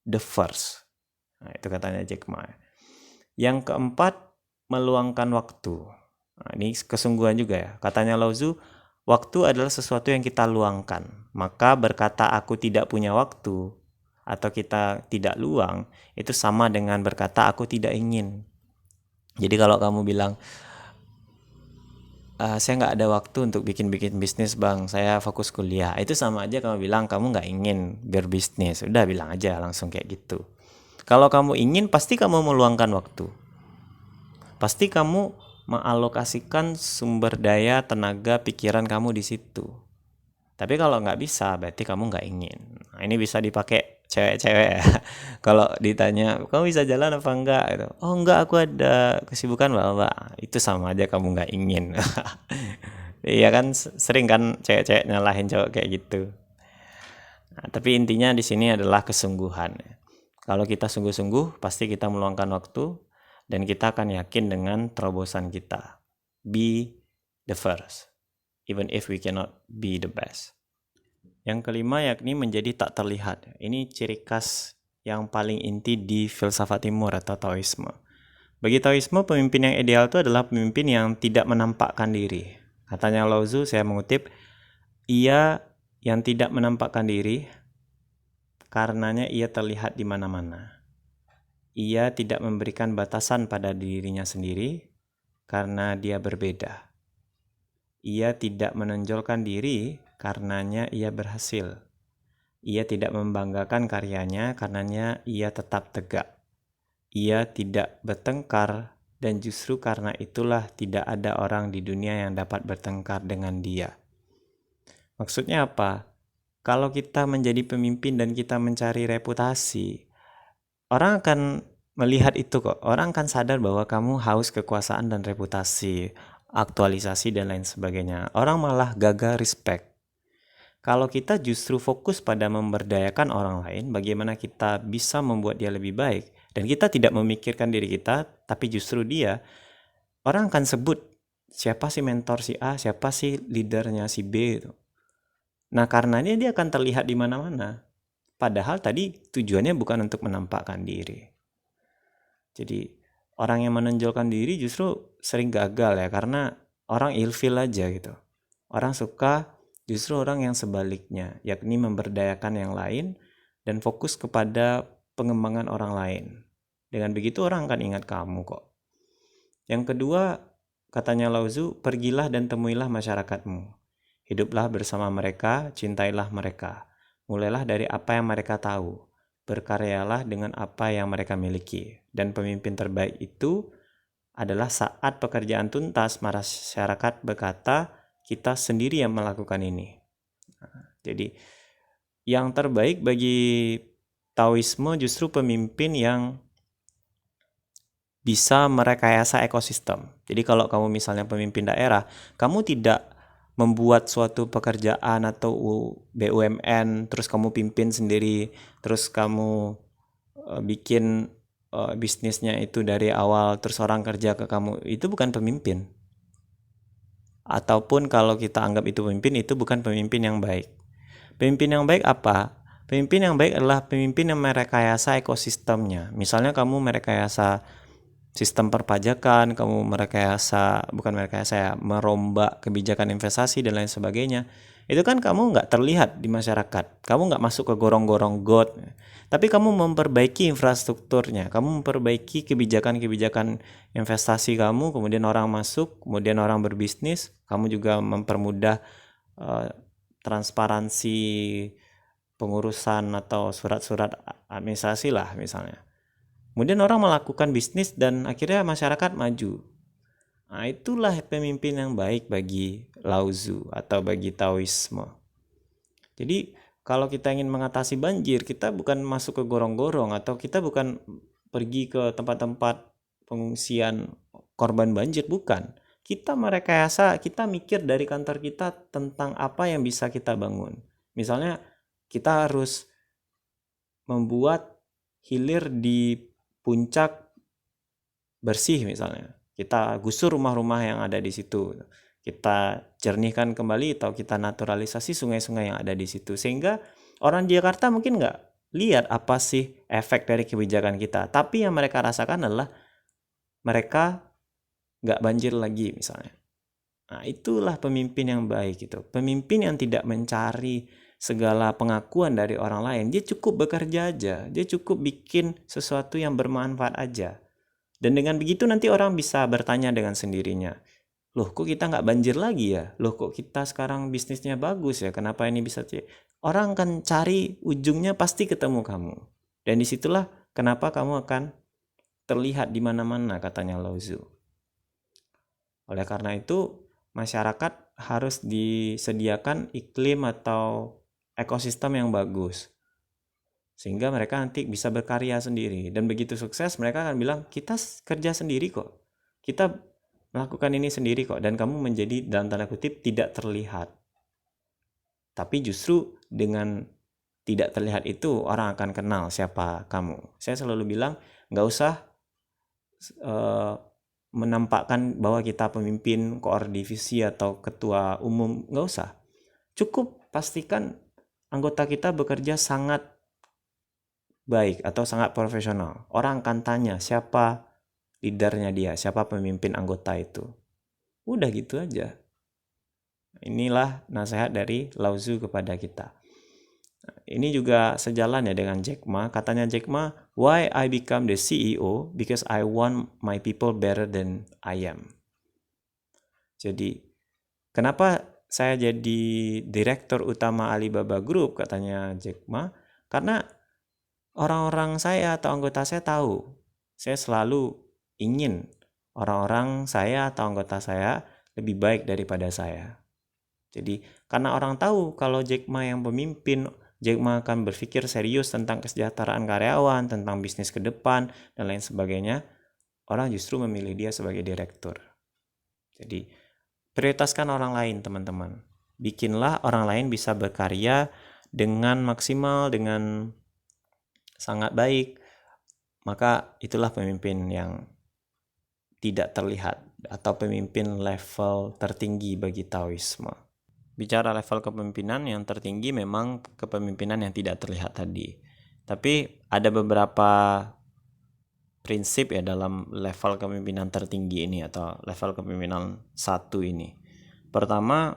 the first. Nah, itu katanya Jack Ma. Yang keempat, meluangkan waktu. Nah, ini kesungguhan juga ya. Katanya Lao Tzu, waktu adalah sesuatu yang kita luangkan. Maka berkata aku tidak punya waktu atau kita tidak luang, itu sama dengan berkata aku tidak ingin. Jadi kalau kamu bilang, saya nggak ada waktu untuk bikin bisnis bang, saya fokus kuliah. Itu sama aja kamu bilang kamu nggak ingin berbisnis. Udah bilang aja langsung kayak gitu. Kalau kamu ingin, pasti kamu meluangkan waktu. Pasti kamu mengalokasikan sumber daya, tenaga, pikiran kamu di situ. Tapi kalau nggak bisa, berarti kamu nggak ingin. Nah, ini bisa dipakai cewek-cewek ya. Kalau ditanya, kamu bisa jalan apa enggak? Gitu. Oh enggak, aku ada kesibukan mbak. Itu sama aja kamu nggak ingin. Iya kan, sering kan cewek-cewek nyalahin cowok kayak gitu. Nah, tapi intinya di sini adalah kesungguhan. Kalau kita sungguh-sungguh, pasti kita meluangkan waktu dan kita akan yakin dengan terobosan kita. Be the first, even if we cannot be the best. Yang kelima yakni menjadi tak terlihat. Ini ciri khas yang paling inti di filsafat timur atau Taoisme. Bagi Taoisme, pemimpin yang ideal itu adalah pemimpin yang tidak menampakkan diri. Katanya Lao Tzu, saya mengutip, ia yang tidak menampakkan diri, karenanya ia terlihat di mana-mana. Ia tidak memberikan batasan pada dirinya sendiri, karena dia berbeda. Ia tidak menonjolkan diri, karenanya ia berhasil. Ia tidak membanggakan karyanya karenanya ia tetap tegak. Ia tidak bertengkar dan justru karena itulah tidak ada orang di dunia yang dapat bertengkar dengan dia. Maksudnya apa? Kalau kita menjadi pemimpin dan kita mencari reputasi, orang akan melihat itu kok. Orang akan sadar bahwa kamu haus kekuasaan dan reputasi, aktualisasi dan lain sebagainya. Orang malah gagal respect. Kalau kita justru fokus pada memberdayakan orang lain, bagaimana kita bisa membuat dia lebih baik, dan kita tidak memikirkan diri kita, tapi justru dia, orang akan sebut siapa sih mentor si A, siapa sih leadernya si B itu. Nah, karenanya dia akan terlihat di mana-mana. Padahal tadi tujuannya bukan untuk menampakkan diri. Jadi orang yang menonjolkan diri justru sering gagal ya, karena orang ilfil aja gitu. Orang suka justru orang yang sebaliknya, yakni memberdayakan yang lain dan fokus kepada pengembangan orang lain. Dengan begitu orang akan ingat kamu kok. Yang kedua, katanya Lao Tzu, pergilah dan temuilah masyarakatmu. Hiduplah bersama mereka, cintailah mereka. Mulailah dari apa yang mereka tahu. Berkaryalah dengan apa yang mereka miliki. Dan pemimpin terbaik itu adalah saat pekerjaan tuntas, masyarakat berkata, kita sendiri yang melakukan ini. Jadi yang terbaik bagi Taoisme justru pemimpin yang bisa merekayasa ekosistem. Jadi kalau kamu misalnya pemimpin daerah, kamu tidak membuat suatu pekerjaan atau BUMN, terus kamu pimpin sendiri, terus kamu bikin bisnisnya itu dari awal, terus orang kerja ke kamu, itu bukan pemimpin. Ataupun kalau kita anggap itu pemimpin, itu bukan pemimpin yang baik. Pemimpin yang baik apa? Pemimpin yang baik adalah pemimpin yang merekayasa ekosistemnya. Misalnya kamu merekayasa sistem perpajakan, kamu merombak kebijakan investasi dan lain sebagainya. Itu kan kamu nggak terlihat di masyarakat. Kamu nggak masuk ke gorong-gorong got. Tapi kamu memperbaiki infrastrukturnya. Kamu memperbaiki kebijakan-kebijakan investasi kamu, kemudian orang masuk, kemudian orang berbisnis. Kamu juga mempermudah transparansi pengurusan atau surat-surat administrasi lah misalnya. Kemudian orang melakukan bisnis dan akhirnya masyarakat maju. Nah, itulah pemimpin yang baik bagi Lao Tzu atau bagi Taoisme. Jadi kalau kita ingin mengatasi banjir, kita bukan masuk ke gorong-gorong atau kita bukan pergi ke tempat-tempat pengungsian korban banjir, bukan. Kita merekayasa, kita mikir dari kantor kita tentang apa yang bisa kita bangun. Misalnya kita harus membuat hilir di puncak bersih misalnya. Kita gusur rumah-rumah yang ada di situ. Kita jernihkan kembali atau kita naturalisasi sungai-sungai yang ada di situ. Sehingga orang di Jakarta mungkin nggak lihat apa sih efek dari kebijakan kita. Tapi yang mereka rasakan adalah mereka nggak banjir lagi misalnya. Nah, itulah pemimpin yang baik gitu. Pemimpin yang tidak mencari segala pengakuan dari orang lain. Dia cukup bekerja aja. Dia cukup bikin sesuatu yang bermanfaat aja. Dan dengan begitu nanti orang bisa bertanya dengan sendirinya. Loh, kok kita nggak banjir lagi ya? Loh, kok kita sekarang bisnisnya bagus ya? Kenapa ini bisa? Orang akan cari ujungnya pasti ketemu kamu. Dan disitulah kenapa kamu akan terlihat di mana-mana, katanya Lao Tzu. Oleh karena itu, masyarakat harus disediakan iklim atau ekosistem yang bagus. Sehingga mereka nanti bisa berkarya sendiri. Dan begitu sukses, mereka akan bilang, kita kerja sendiri kok. Kita melakukan ini sendiri kok. Dan kamu menjadi, dalam tanda kutip, tidak terlihat. Tapi justru dengan tidak terlihat itu, orang akan kenal siapa kamu. Saya selalu bilang, nggak usah menampakkan bahwa kita pemimpin, koor divisi atau ketua umum, nggak usah. Cukup pastikan anggota kita bekerja sangat baik atau sangat profesional. Orang akan tanya siapa leadernya dia, siapa pemimpin anggota itu. Udah gitu aja. Inilah nasihat dari Lao Tzu kepada kita. Ini juga sejalan ya dengan Jack Ma. Katanya Jack Ma, why I become the CEO? Because I want my people better than I am. Jadi, kenapa saya jadi direktur utama Alibaba Group, katanya Jack Ma, karena orang-orang saya atau anggota saya tahu, saya selalu ingin orang-orang saya atau anggota saya lebih baik daripada saya. Jadi karena orang tahu kalau Jack Ma yang pemimpin, Jack Ma akan berpikir serius tentang kesejahteraan karyawan, tentang bisnis ke depan, dan lain sebagainya, orang justru memilih dia sebagai direktur. Jadi prioritaskan orang lain, teman-teman. Bikinlah orang lain bisa berkarya dengan maksimal, dengan sangat baik. Maka itulah pemimpin yang tidak terlihat atau pemimpin level tertinggi bagi Taoisme. Bicara level kepemimpinan yang tertinggi memang kepemimpinan yang tidak terlihat tadi. Tapi ada beberapa prinsip ya dalam level kepemimpinan tertinggi ini atau level kepemimpinan 1 ini. Pertama,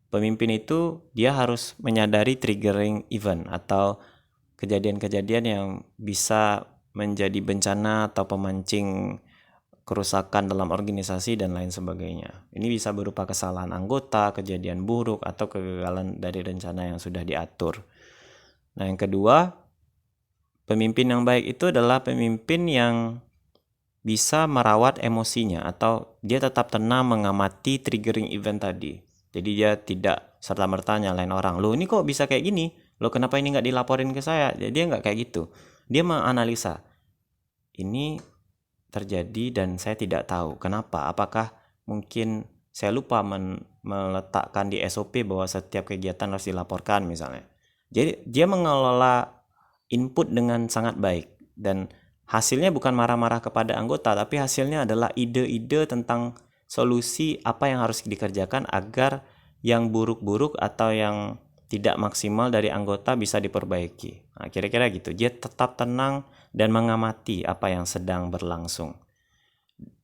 pemimpin itu dia harus menyadari triggering event atau kejadian-kejadian yang bisa menjadi bencana atau pemancing kerusakan dalam organisasi dan lain sebagainya. Ini bisa berupa kesalahan anggota, kejadian buruk, atau kegagalan dari rencana yang sudah diatur. Nah, yang kedua, pemimpin yang baik itu adalah pemimpin yang bisa merawat emosinya atau dia tetap tenang mengamati triggering event tadi. Jadi dia tidak serta-merta nyalain orang. Loh, ini kok bisa kayak gini? Loh, kenapa ini nggak dilaporin ke saya? Jadi dia nggak kayak gitu. Dia menganalisa. Ini terjadi dan saya tidak tahu kenapa. Apakah mungkin saya lupa meletakkan di SOP bahwa setiap kegiatan harus dilaporkan misalnya. Jadi dia mengelola input dengan sangat baik dan hasilnya bukan marah-marah kepada anggota, tapi hasilnya adalah ide-ide tentang solusi apa yang harus dikerjakan agar yang buruk-buruk atau yang tidak maksimal dari anggota bisa diperbaiki. Nah, kira-kira gitu. Dia tetap tenang dan mengamati apa yang sedang berlangsung.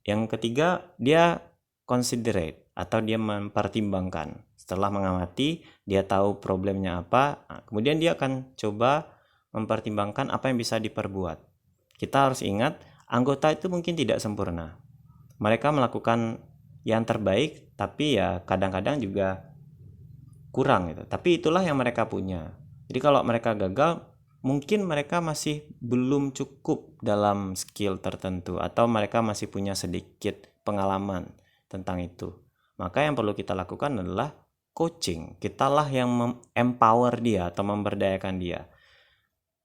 Yang ketiga, dia considerate atau dia mempertimbangkan. Setelah mengamati, dia tahu problemnya apa, kemudian dia akan coba mempertimbangkan apa yang bisa diperbuat. Kita harus ingat, anggota itu mungkin tidak sempurna. Mereka melakukan yang terbaik, tapi ya kadang-kadang juga kurang gitu. Tapi itulah yang mereka punya. Jadi kalau mereka gagal, mungkin mereka masih belum cukup dalam skill tertentu atau mereka masih punya sedikit pengalaman tentang itu. Maka yang perlu kita lakukan adalah coaching. Kitalah yang empower dia atau memberdayakan dia.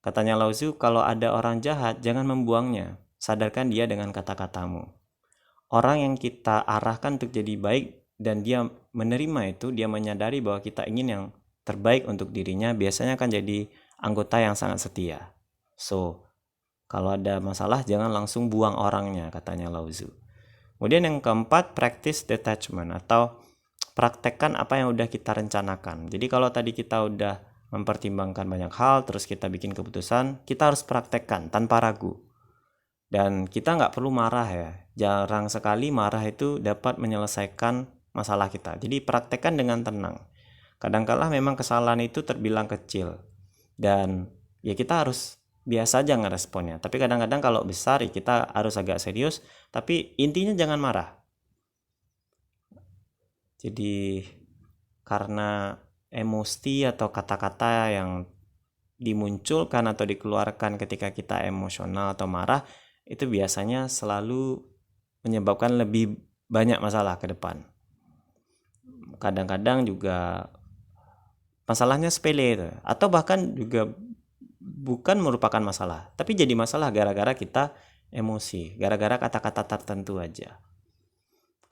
Katanya Lao Tzu, kalau ada orang jahat, jangan membuangnya. Sadarkan dia dengan kata-katamu. Orang yang kita arahkan untuk jadi baik dan dia menerima itu, dia menyadari bahwa kita ingin yang terbaik untuk dirinya, biasanya akan jadi anggota yang sangat setia. So, kalau ada masalah jangan langsung buang orangnya, katanya Lao Tzu. Kemudian yang keempat, practice detachment atau praktekkan apa yang udah kita rencanakan. Jadi kalau tadi kita udah mempertimbangkan banyak hal, terus kita bikin keputusan, kita harus praktekkan tanpa ragu. Dan kita nggak perlu marah ya. Jarang sekali marah itu dapat menyelesaikan masalah kita. Jadi praktekkan dengan tenang. Kadang-kala memang kesalahan itu terbilang kecil. Dan ya kita harus biasa aja ngeresponnya. Tapi kadang-kadang kalau besar ya kita harus agak serius. Tapi intinya jangan marah. Jadi karena emosi atau kata-kata yang dimunculkan atau dikeluarkan ketika kita emosional atau marah, itu biasanya selalu menyebabkan lebih banyak masalah ke depan. Kadang-kadang juga masalahnya sepele itu, atau bahkan juga bukan merupakan masalah, tapi jadi masalah gara-gara kita emosi, gara-gara kata-kata tertentu aja.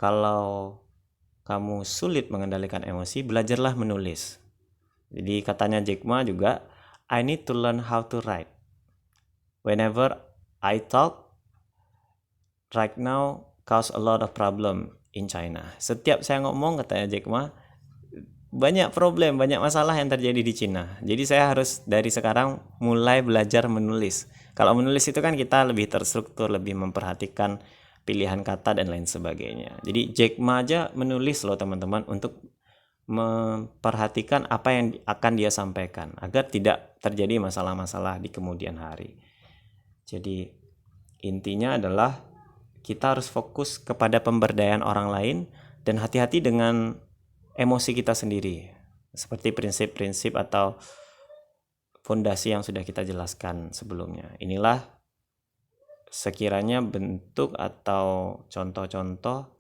Kalau kamu sulit mengendalikan emosi, belajarlah menulis. Jadi katanya Jack Ma juga, I need to learn how to write. Whenever I talk, right now cause a lot of problem in China. Setiap saya ngomong, katanya Jack Ma, banyak problem, banyak masalah yang terjadi di Cina. Jadi saya harus dari sekarang mulai belajar menulis. Kalau menulis itu kan kita lebih terstruktur, lebih memperhatikan pilihan kata dan lain sebagainya. Jadi Jack Ma aja menulis loh teman-teman untuk memperhatikan apa yang akan dia sampaikan agar tidak terjadi masalah-masalah di kemudian hari. Jadi intinya adalah kita harus fokus kepada pemberdayaan orang lain dan hati-hati dengan emosi kita sendiri, seperti prinsip-prinsip atau fondasi yang sudah kita jelaskan sebelumnya. Inilah sekiranya bentuk atau contoh-contoh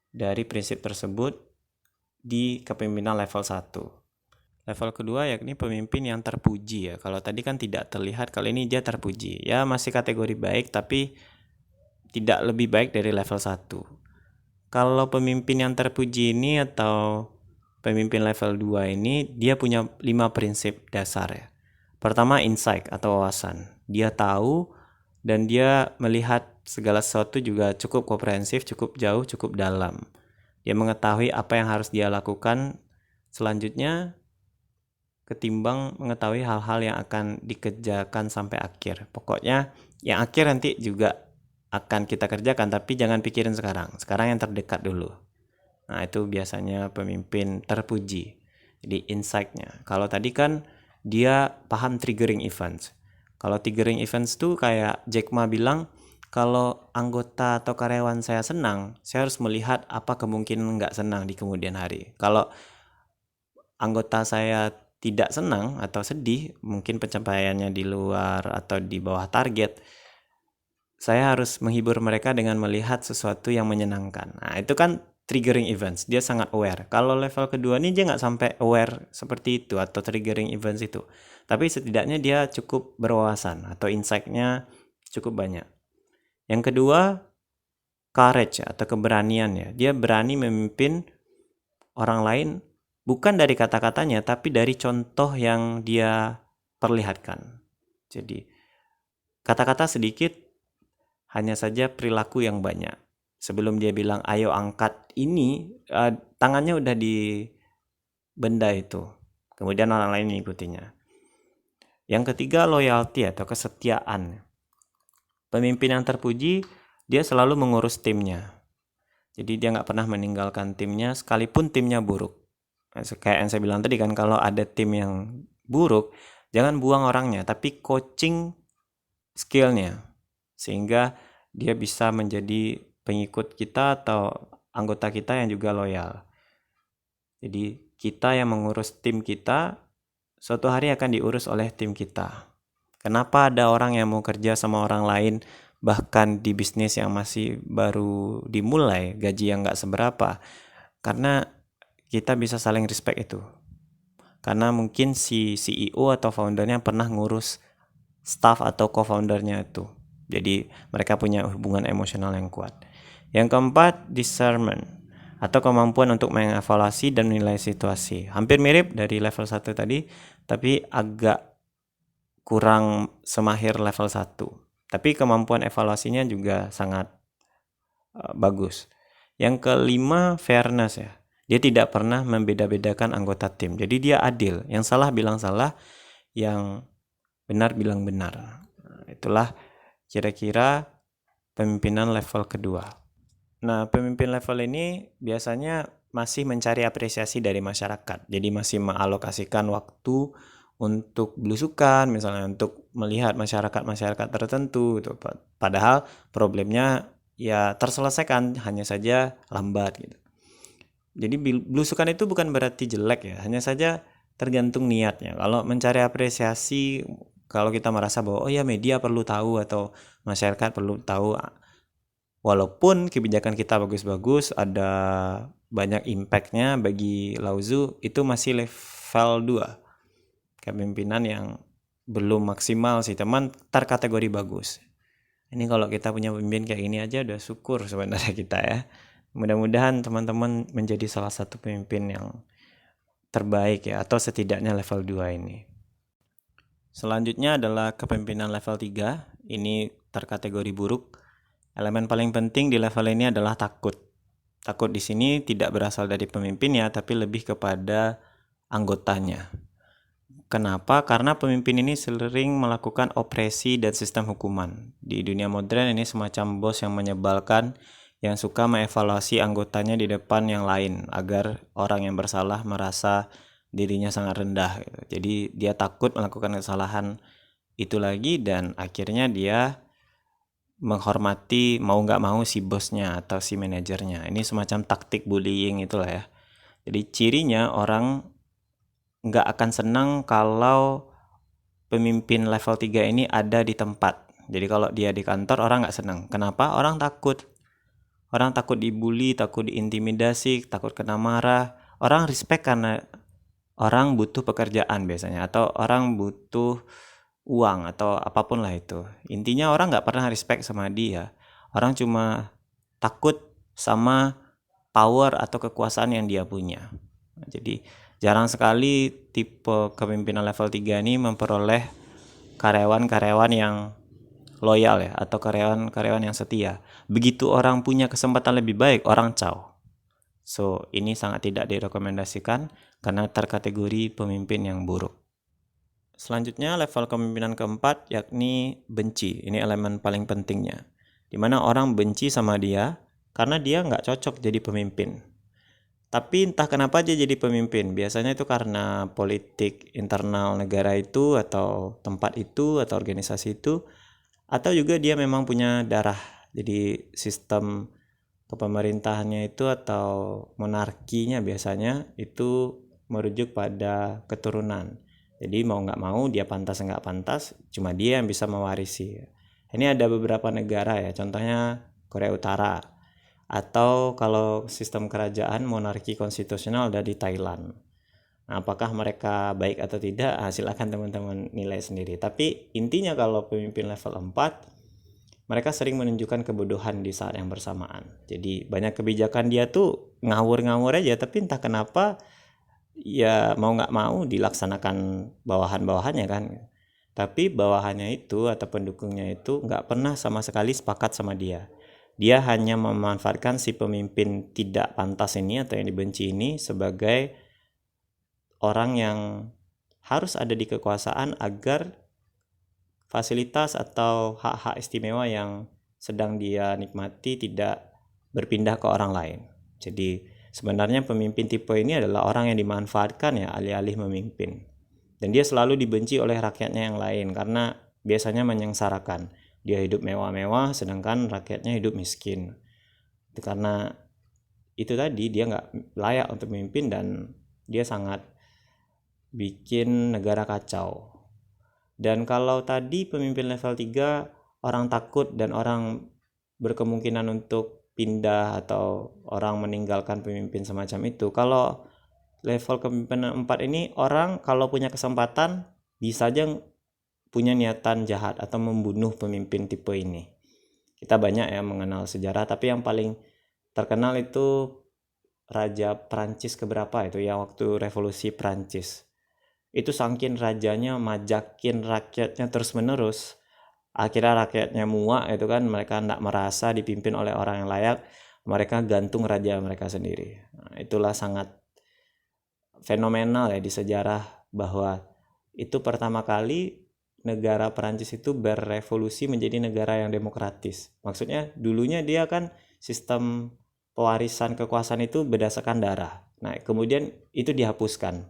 dari prinsip tersebut di kepemimpinan level 1. Level kedua yakni pemimpin yang terpuji ya. Kalau tadi kan tidak terlihat, kali ini dia terpuji. Ya masih kategori baik tapi tidak lebih baik dari level 1. Kalau pemimpin yang terpuji ini atau pemimpin level 2 ini, dia punya 5 prinsip dasar ya. Pertama, insight atau wawasan. Dia tahu dan dia melihat segala sesuatu juga cukup komprehensif, cukup jauh, cukup dalam. Dia mengetahui apa yang harus dia lakukan selanjutnya ketimbang mengetahui hal-hal yang akan dikerjakan sampai akhir. Pokoknya yang akhir nanti juga akan kita kerjakan, tapi jangan pikirin sekarang. Sekarang yang terdekat dulu. Nah, itu biasanya pemimpin terpuji. Jadi insight-nya. Kalau tadi kan dia paham triggering events. Kalau triggering events tuh kayak Jack Ma bilang, kalau anggota atau karyawan saya senang, saya harus melihat apa kemungkinan nggak senang di kemudian hari. Kalau anggota saya tidak senang atau sedih, mungkin pencapaiannya di luar atau di bawah target, saya harus menghibur mereka dengan melihat sesuatu yang menyenangkan. Nah, itu kan triggering events. Dia sangat aware. Kalau level kedua ini dia nggak sampai aware seperti itu atau triggering events itu. Tapi setidaknya dia cukup berwawasan atau insight-nya cukup banyak. Yang kedua, courage atau keberanian ya. Dia berani memimpin orang lain bukan dari kata-katanya tapi dari contoh yang dia perlihatkan. Jadi kata-kata sedikit, hanya saja perilaku yang banyak. Sebelum dia bilang ayo angkat ini, tangannya udah di benda itu. Kemudian orang lain mengikutinya. Yang ketiga, loyalty atau kesetiaan. Pemimpin yang terpuji, dia selalu mengurus timnya. Jadi dia nggak pernah meninggalkan timnya sekalipun timnya buruk. Kayak yang saya bilang tadi kan, kalau ada tim yang buruk, jangan buang orangnya, tapi coaching skillnya. Sehingga dia bisa menjadi pengikut kita atau anggota kita yang juga loyal. Jadi kita yang mengurus tim kita, suatu hari akan diurus oleh tim kita. Kenapa ada orang yang mau kerja sama orang lain, bahkan di bisnis yang masih baru dimulai, gaji yang nggak seberapa? Karena kita bisa saling respect itu. Karena mungkin si CEO atau foundernya pernah ngurus staff atau co-foundernya itu. Jadi mereka punya hubungan emosional yang kuat. Yang keempat, discernment atau kemampuan untuk mengevaluasi dan menilai situasi. Hampir mirip dari level 1 tadi, tapi agak kurang semahir level 1. Tapi kemampuan evaluasinya juga sangat bagus. Yang kelima, fairness ya. Dia tidak pernah membeda-bedakan anggota tim. Jadi dia adil. Yang salah bilang salah, yang benar bilang benar. Itulah kira-kira pemimpinan level kedua. Nah, pemimpin level ini biasanya masih mencari apresiasi dari masyarakat. Jadi masih mengalokasikan waktu untuk belusukan, misalnya untuk melihat masyarakat tertentu gitu. Padahal problemnya ya terselesaikan, hanya saja lambat gitu. Jadi belusukan itu bukan berarti jelek ya, hanya saja tergantung niatnya. Kalau mencari apresiasi, kalau kita merasa bahwa oh ya media perlu tahu atau masyarakat perlu tahu, walaupun kebijakan kita bagus-bagus, ada banyak impact-nya bagi Lauzu, itu masih level 2. Kepemimpinan yang belum maksimal sih, teman, terkategori bagus. Ini kalau kita punya pemimpin kayak ini aja udah syukur sebenarnya kita ya. Mudah-mudahan teman-teman menjadi salah satu pemimpin yang terbaik ya, atau setidaknya level 2 ini. Selanjutnya adalah kepemimpinan level 3. Ini terkategori buruk. Elemen paling penting di level ini adalah takut. Takut di sini tidak berasal dari pemimpinnya, tapi lebih kepada anggotanya. Kenapa? Karena pemimpin ini sering melakukan opresi dan sistem hukuman. Di dunia modern ini semacam bos yang menyebalkan, yang suka mengevaluasi anggotanya di depan yang lain, agar orang yang bersalah merasa dirinya sangat rendah gitu. Jadi dia takut melakukan kesalahan itu lagi, dan akhirnya dia menghormati mau nggak mau si bosnya atau si manajernya. Ini semacam taktik bullying itulah ya. Jadi cirinya orang nggak akan senang kalau pemimpin level 3 ini ada di tempat. Jadi kalau dia di kantor orang nggak senang. Kenapa? Orang takut. Orang takut dibully, takut diintimidasi, takut kena marah. Orang respect karena orang butuh pekerjaan biasanya, atau orang butuh uang atau apapun lah itu. Intinya orang nggak pernah respect sama dia. Orang cuma takut sama power atau kekuasaan yang dia punya. Jadi jarang sekali tipe kepemimpinan level 3 ini memperoleh karyawan-karyawan yang loyal ya, atau karyawan-karyawan yang setia. Begitu orang punya kesempatan lebih baik, orang caw. So, ini sangat tidak direkomendasikan karena terkategori pemimpin yang buruk. Selanjutnya level kepemimpinan keempat yakni benci. Ini elemen paling pentingnya. Di mana orang benci sama dia karena dia nggak cocok jadi pemimpin. Tapi entah kenapa dia jadi pemimpin. Biasanya itu karena politik internal negara itu atau tempat itu atau organisasi itu, atau juga dia memang punya darah. Jadi sistem kepemerintahannya itu atau monarkinya biasanya itu merujuk pada keturunan. Jadi mau nggak mau, dia pantas nggak pantas, cuma dia yang bisa mewarisi. Ini ada beberapa negara ya, contohnya Korea Utara. Atau kalau sistem kerajaan monarki konstitusional ada di Thailand. Nah, apakah mereka baik atau tidak? Silakan teman-teman nilai sendiri. Tapi intinya kalau pemimpin level 4, mereka sering menunjukkan kebodohan di saat yang bersamaan. Jadi banyak kebijakan dia tuh ngawur-ngawur aja, tapi entah kenapa ya mau nggak mau dilaksanakan bawahan-bawahannya kan. Tapi bawahannya itu atau pendukungnya itu nggak pernah sama sekali sepakat sama dia. Dia hanya memanfaatkan si pemimpin tidak pantas ini atau yang dibenci ini sebagai orang yang harus ada di kekuasaan agar fasilitas atau hak-hak istimewa yang sedang dia nikmati tidak berpindah ke orang lain. Jadi sebenarnya pemimpin tipe ini adalah orang yang dimanfaatkan ya alih-alih memimpin. Dan dia selalu dibenci oleh rakyatnya yang lain karena biasanya menyengsarakan. Dia hidup mewah-mewah sedangkan rakyatnya hidup miskin. Itu karena itu tadi dia nggak layak untuk memimpin dan dia sangat bikin negara kacau. Dan kalau tadi pemimpin level 3 orang takut dan orang berkemungkinan untuk pindah atau orang meninggalkan pemimpin semacam itu. Kalau level kepemimpinan 4 ini orang kalau punya kesempatan bisa aja punya niatan jahat atau membunuh pemimpin tipe ini. Kita banyak ya mengenal sejarah, tapi yang paling terkenal itu Raja Prancis keberapa itu yang waktu revolusi Prancis. Itu saking rajanya majakin rakyatnya terus menerus, akhirnya rakyatnya muak itu kan, mereka tidak merasa dipimpin oleh orang yang layak, mereka gantung raja mereka sendiri. Nah, itulah sangat fenomenal ya di sejarah bahwa itu pertama kali negara Perancis itu berevolusi menjadi negara yang demokratis. Maksudnya dulunya dia kan sistem pewarisan kekuasaan itu berdasarkan darah. Nah kemudian itu dihapuskan.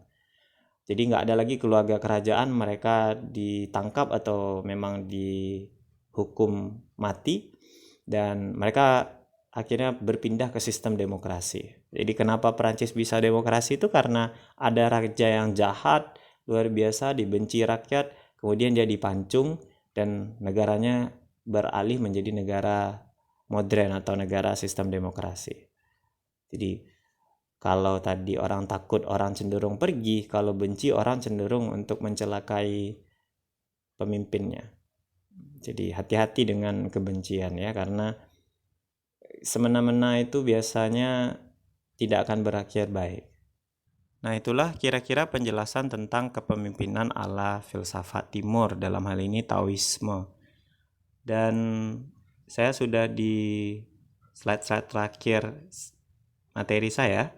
Jadi nggak ada lagi keluarga kerajaan, mereka ditangkap atau memang dihukum mati, dan mereka akhirnya berpindah ke sistem demokrasi. Jadi kenapa Prancis bisa demokrasi itu karena ada raja yang jahat, luar biasa, dibenci rakyat, kemudian dia dipancung dan negaranya beralih menjadi negara modern atau negara sistem demokrasi. Jadi kalau tadi orang takut, orang cenderung pergi. Kalau benci, orang cenderung untuk mencelakai pemimpinnya. Jadi hati-hati dengan kebencian ya, karena semena-mena itu biasanya tidak akan berakhir baik. Nah itulah kira-kira penjelasan tentang kepemimpinan ala filsafat timur, dalam hal ini Taoisme. Dan saya sudah di slide-slide terakhir materi saya.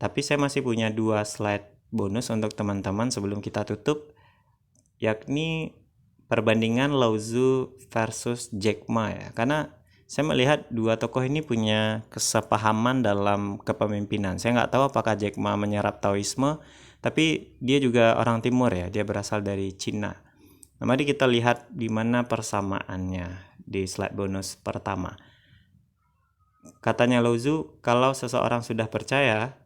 Tapi saya masih punya 2 slide bonus untuk teman-teman sebelum kita tutup, yakni perbandingan Lao Tzu versus Jack Ma ya. Karena saya melihat dua tokoh ini punya kesepahaman dalam kepemimpinan. Saya nggak tahu apakah Jack Ma menyerap Taoisme, tapi dia juga orang timur ya, dia berasal dari Cina. Nah, mari kita lihat di mana persamaannya di slide bonus pertama. Katanya Lao Tzu, kalau seseorang sudah percaya,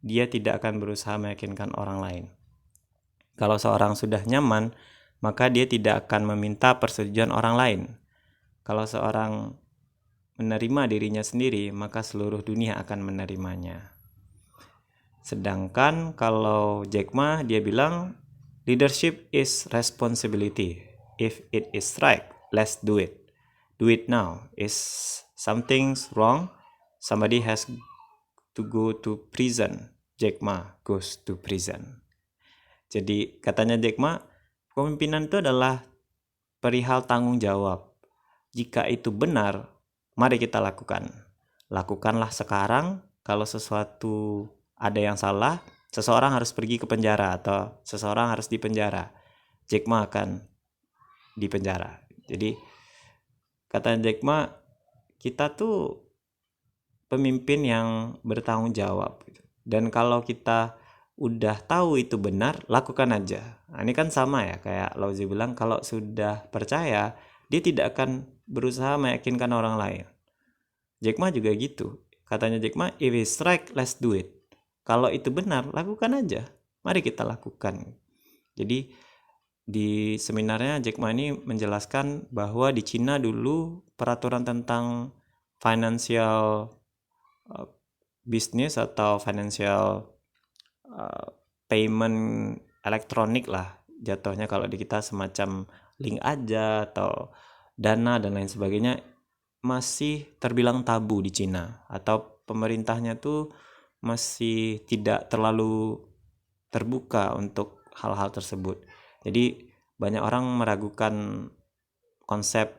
dia tidak akan berusaha meyakinkan orang lain. Kalau seorang sudah nyaman, maka dia tidak akan meminta persetujuan orang lain. Kalau seorang menerima dirinya sendiri, maka seluruh dunia akan menerimanya. Sedangkan kalau Jack Ma, dia bilang, leadership is responsibility. If it is right, let's do it. Do it now. Is something's wrong, somebody has to go to prison. Jack Ma goes to prison. Jadi katanya Jack Ma, kepemimpinan itu adalah perihal tanggung jawab. Jika itu benar, mari kita lakukan. Lakukanlah sekarang. Kalau sesuatu ada yang salah, seseorang harus pergi ke penjara atau seseorang harus dipenjara. Jack Ma akan dipenjara. Jadi katanya Jack Ma, kita tuh pemimpin yang bertanggung jawab. Dan kalau kita udah tahu itu benar, lakukan aja. Nah, ini kan sama ya, kayak Lao Tzu bilang, kalau sudah percaya, dia tidak akan berusaha meyakinkan orang lain. Jack Ma juga gitu. Katanya Jack Ma, if it's right, let's do it. Kalau itu benar, lakukan aja. Mari kita lakukan. Jadi di seminarnya Jack Ma ini menjelaskan bahwa di Cina dulu peraturan tentang financial business atau financial payment elektronik lah jatuhnya, kalau di kita semacam link aja atau dana dan lain sebagainya, masih terbilang tabu di Cina, atau pemerintahnya tuh masih tidak terlalu terbuka untuk hal-hal tersebut. Jadi banyak orang meragukan konsep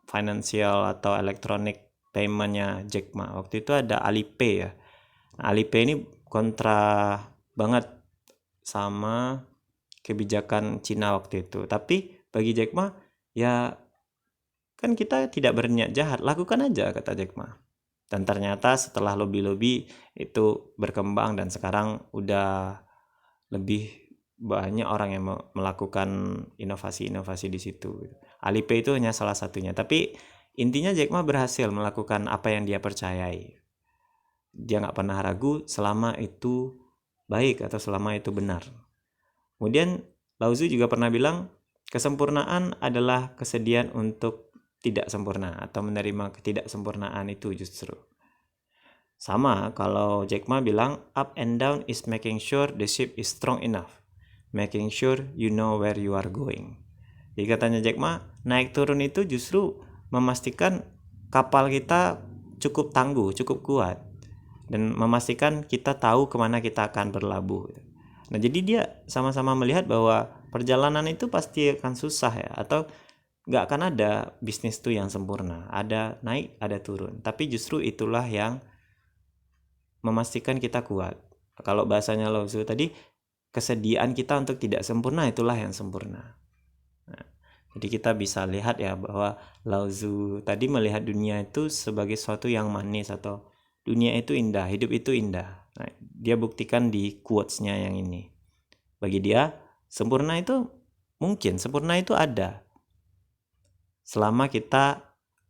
financial atau electronic paymentnya Jack Ma. Waktu itu ada Alipay ya. Nah, Alipay ini kontra banget sama kebijakan Cina waktu itu. Tapi bagi Jack Ma, ya kan kita tidak berniat jahat, lakukan aja, kata Jack Ma. Dan ternyata setelah lobby-lobby itu berkembang dan sekarang udah lebih banyak orang yang melakukan inovasi-inovasi di situ. Alipay itu hanya salah satunya. Tapi intinya Jack Ma berhasil melakukan apa yang dia percayai. Dia nggak pernah ragu selama itu baik atau selama itu benar. Kemudian Lao Tzu juga pernah bilang, kesempurnaan adalah kesediaan untuk tidak sempurna atau menerima ketidaksempurnaan itu justru. Sama kalau Jack Ma bilang, up and down is making sure the ship is strong enough, making sure you know where you are going. Jadi katanya Jack Ma, naik turun itu justru memastikan kapal kita cukup tangguh, cukup kuat, dan memastikan kita tahu kemana kita akan berlabuh. Nah, jadi dia sama-sama melihat bahwa perjalanan itu pasti akan susah ya, atau nggak akan ada bisnis tuh yang sempurna, ada naik ada turun, tapi justru itulah yang memastikan kita kuat. Kalau bahasanya Lao Tzu tadi, kesediaan kita untuk tidak sempurna itulah yang sempurna. Nah, jadi kita bisa lihat ya bahwa Lao Tzu tadi melihat dunia itu sebagai sesuatu yang manis, atau dunia itu indah, hidup itu indah. Nah, dia buktikan di quotes-nya yang ini. Bagi dia, sempurna itu mungkin, sempurna itu ada, selama kita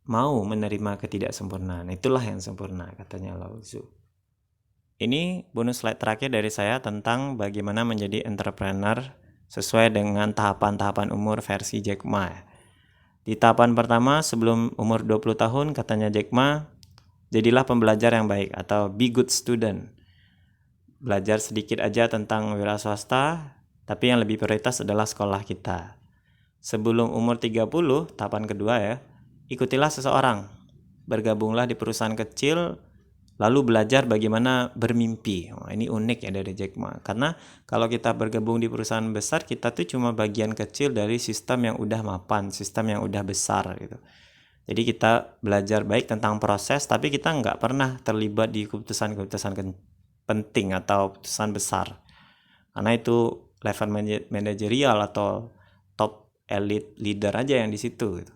mau menerima ketidaksempurnaan. Itulah yang sempurna, katanya Lao Tzu. Ini bonus slide terakhir dari saya tentang bagaimana menjadi entrepreneur sesuai dengan tahapan-tahapan umur versi Jack Ma. Di tahapan pertama, sebelum umur 20 tahun, katanya Jack Ma, jadilah pembelajar yang baik atau be good student. Belajar sedikit aja tentang wira swasta, tapi yang lebih prioritas adalah sekolah kita. Sebelum umur 30, tahapan kedua ya, ikutilah seseorang. Bergabunglah di perusahaan kecil, lalu belajar bagaimana bermimpi. Ini unik ya dari Jack Ma. Karena kalau kita bergabung di perusahaan besar, kita tuh cuma bagian kecil dari sistem yang udah mapan, sistem yang udah besar gitu. Jadi kita belajar baik tentang proses, tapi kita nggak pernah terlibat di keputusan-keputusan penting atau keputusan besar. Karena itu level manajerial atau top elite leader aja yang di situ gitu.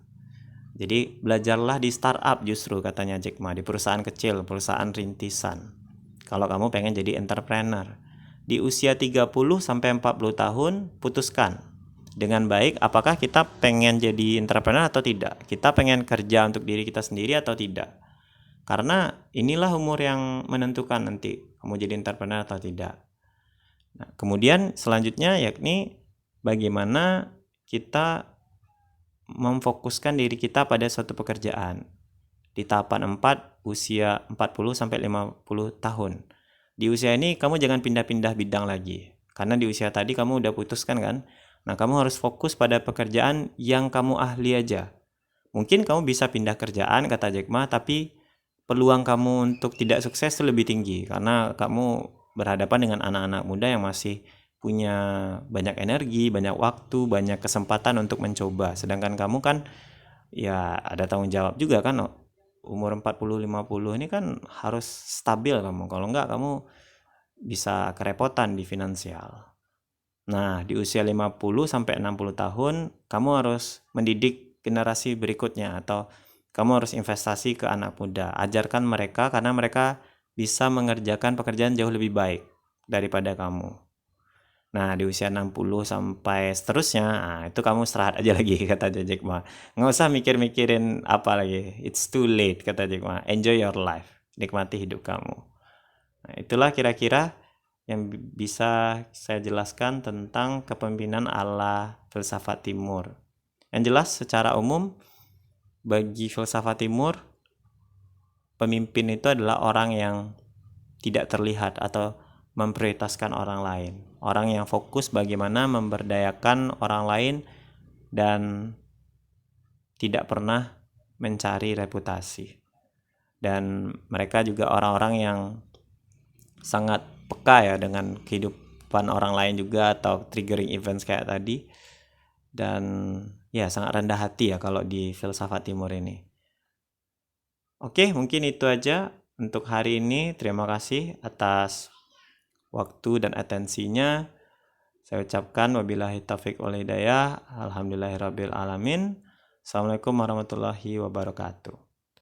Jadi belajarlah di startup justru, katanya Jack Ma, di perusahaan kecil, perusahaan rintisan. Kalau kamu pengen jadi entrepreneur, di usia 30 sampai 40 tahun putuskan dengan baik apakah kita pengen jadi entrepreneur atau tidak. Kita pengen kerja untuk diri kita sendiri atau tidak. Karena inilah umur yang menentukan nanti kamu jadi entrepreneur atau tidak. Nah, kemudian selanjutnya yakni bagaimana kita memfokuskan diri kita pada suatu pekerjaan. Di tahapan 4, usia 40 sampai 50 tahun. Di usia ini kamu jangan pindah-pindah bidang lagi. Karena di usia tadi kamu udah putuskan kan? Nah, kamu harus fokus pada pekerjaan yang kamu ahli aja. Mungkin kamu bisa pindah kerjaan, kata Jack Ma, tapi peluang kamu untuk tidak sukses itu lebih tinggi. Karena kamu berhadapan dengan anak-anak muda yang masih punya banyak energi, banyak waktu, banyak kesempatan untuk mencoba. Sedangkan kamu kan ya ada tanggung jawab juga kan, umur 40-50 ini kan harus stabil kamu. Kalau enggak kamu bisa kerepotan di finansial. Nah, di usia 50 sampai 60 tahun kamu harus mendidik generasi berikutnya atau kamu harus investasi ke anak muda. Ajarkan mereka karena mereka bisa mengerjakan pekerjaan jauh lebih baik daripada kamu. Nah, di usia 60 sampai seterusnya, itu kamu istirahat aja lagi, kata Jack Ma. Nggak usah mikir-mikirin apa lagi. It's too late, kata Jack Ma. Enjoy your life. Nikmati hidup kamu. Nah, itulah kira-kira yang bisa saya jelaskan tentang kepemimpinan ala filsafat timur. Yang jelas secara umum, bagi filsafat timur, pemimpin itu adalah orang yang tidak terlihat atau memprioritaskan orang lain. Orang yang fokus bagaimana memberdayakan orang lain dan tidak pernah mencari reputasi. Dan mereka juga orang-orang yang sangat peka ya dengan kehidupan orang lain juga atau triggering events kayak tadi. Dan ya sangat rendah hati ya kalau di filsafat timur ini. Oke, mungkin itu aja untuk hari ini. Terima kasih atas waktu dan atensinya. Saya ucapkan wabillahi taufiq wal hidayah. Alhamdulillahirabbil alamin. Assalamualaikum warahmatullahi wabarakatuh.